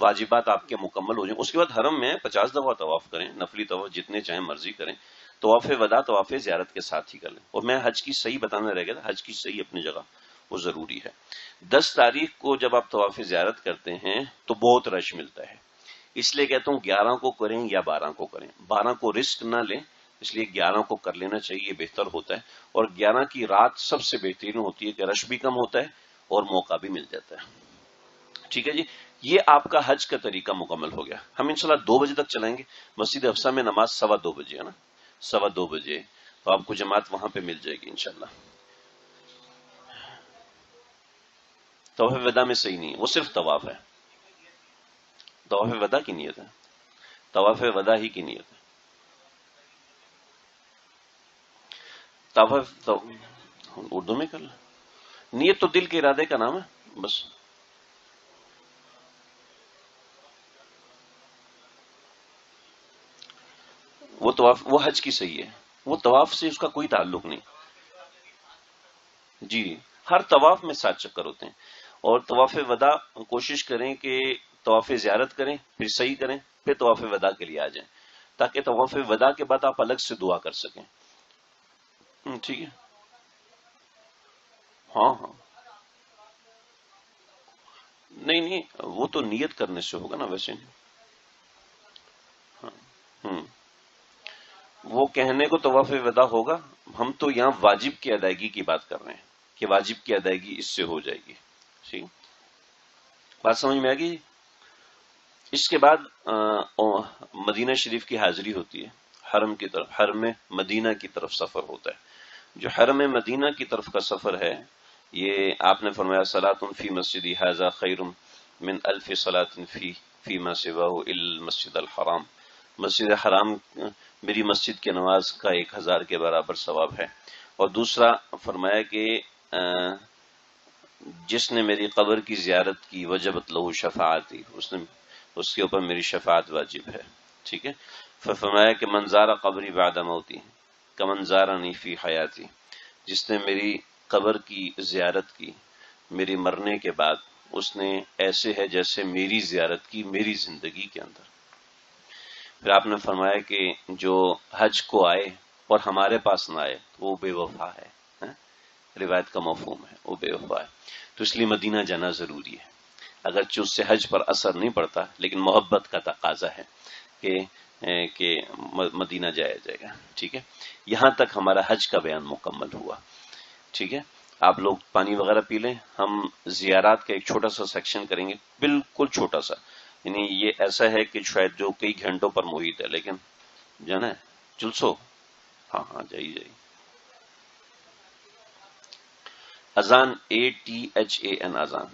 واجبات آپ کے مکمل ہو جائیں. اس کے بعد حرم میں 50 دفعہ طواف کریں، نفلی طواف جتنے چاہیں مرضی کریں. طواف وداع طواف زیارت کے ساتھ ہی کر لیں. اور میں حج کی صحیح بتانا رہ گیا تھا، حج کی صحیح اپنی جگہ وہ ضروری ہے. 10 تاریخ کو جب آپ طواف زیارت کرتے ہیں تو بہت رش ملتا ہے، اس لیے کہتا ہوں 11 کو کریں یا 12 کو کریں. 12 کو رسک نہ لیں، اس لیے 11 کو کر لینا چاہیے، یہ بہتر ہوتا ہے. اور 11 کی رات سب سے بہترین ہوتی ہے کہ رش بھی کم ہوتا ہے اور موقع بھی مل جاتا ہے. ٹھیک ہے جی، یہ آپ کا حج کا طریقہ مکمل ہو گیا. ہم انشاءاللہ 2 بجے تک چلائیں گے. مسجد حفصہ میں نماز 2:15 بجے ہے نا، 2:15 بجے، تو آپ کو جماعت وہاں پہ مل جائے گی انشاءاللہ. طواف وداع میں صحیح نہیں ہے، وہ صرف طواف ہے، طواف وداع کی نیت ہے، طواف وداع ہی کی نیت ہے. طواف اردو میں کر لیں. نیت تو دل کے ارادے کا نام ہے بس. وہ طواف وہ حج کی صحیح ہے، وہ طواف سے اس کا کوئی تعلق نہیں. جی ہر طواف میں 7 چکر ہوتے ہیں، اور طواف ودا کوشش کریں کہ طواف زیارت کریں، پھر صحیح کریں، پھر طواف ودا کے لیے آ جائیں، تاکہ طواف ودا کے بعد آپ الگ سے دعا کر سکیں۔ ٹھیک ہے، ہاں ہاں، نہیں نہیں، وہ تو نیت کرنے سے ہوگا نا ویسے نہیں۔ ہوں، وہ کہنے کو طواف ودا ہوگا، ہم تو یہاں واجب کی ادائیگی کی بات کر رہے ہیں کہ واجب کی ادائیگی اس سے ہو جائے گی۔ ٹھیک، بات سمجھ میں آ گئی؟ اس کے بعد مدینہ شریف کی حاضری ہوتی ہے، حرم کی طرف، حرم مدینہ کی طرف سفر ہوتا ہے۔ جو حرم مدینہ کی طرف کا سفر ہے، یہ آپ نے فرمایا صلاۃ فی مسجدی ھذا خیر من الف صلاۃ فیما سواہ الا المسجد الحرام۔ مسجد حرام میری مسجد کی نماز کا 1000 کے برابر ثواب ہے۔ اور دوسرا فرمایا کہ جس نے میری قبر کی زیارت کی وجبت لہو شفاعتی، اس کے اوپر میری شفاعت واجب ہے۔ ٹھیک ہے، فرمایا کہ من زار قبری بعد موتی کمن زارنی فی حیاتی، جس نے میری قبر کی زیارت کی میری مرنے کے بعد، اس نے ایسے ہے جیسے میری زیارت کی میری زندگی کے اندر۔ پھر آپ نے فرمایا کہ جو حج کو آئے اور ہمارے پاس نہ آئے وہ بے وفا ہے، روایت کا مفہوم ہے، وہ بے وفا ہے۔ تو اس لیے مدینہ جانا ضروری ہے، اگرچہ اس سے حج پر اثر نہیں پڑتا، لیکن محبت کا تقاضا ہے کہ مدینہ جایا جائے گا۔ ٹھیک ہے، یہاں تک ہمارا حج کا بیان مکمل ہوا۔ ٹھیک ہے، آپ لوگ پانی وغیرہ پی لیں، ہم زیارات کا ایک چھوٹا سا سیکشن کریں گے، بالکل چھوٹا سا، یعنی یہ ایسا ہے کہ شاید جو کئی گھنٹوں پر محیط ہے، لیکن جانا ہے جلسو، ہاں ہاں جائیے جائیے۔ اذان ATHAN اذان،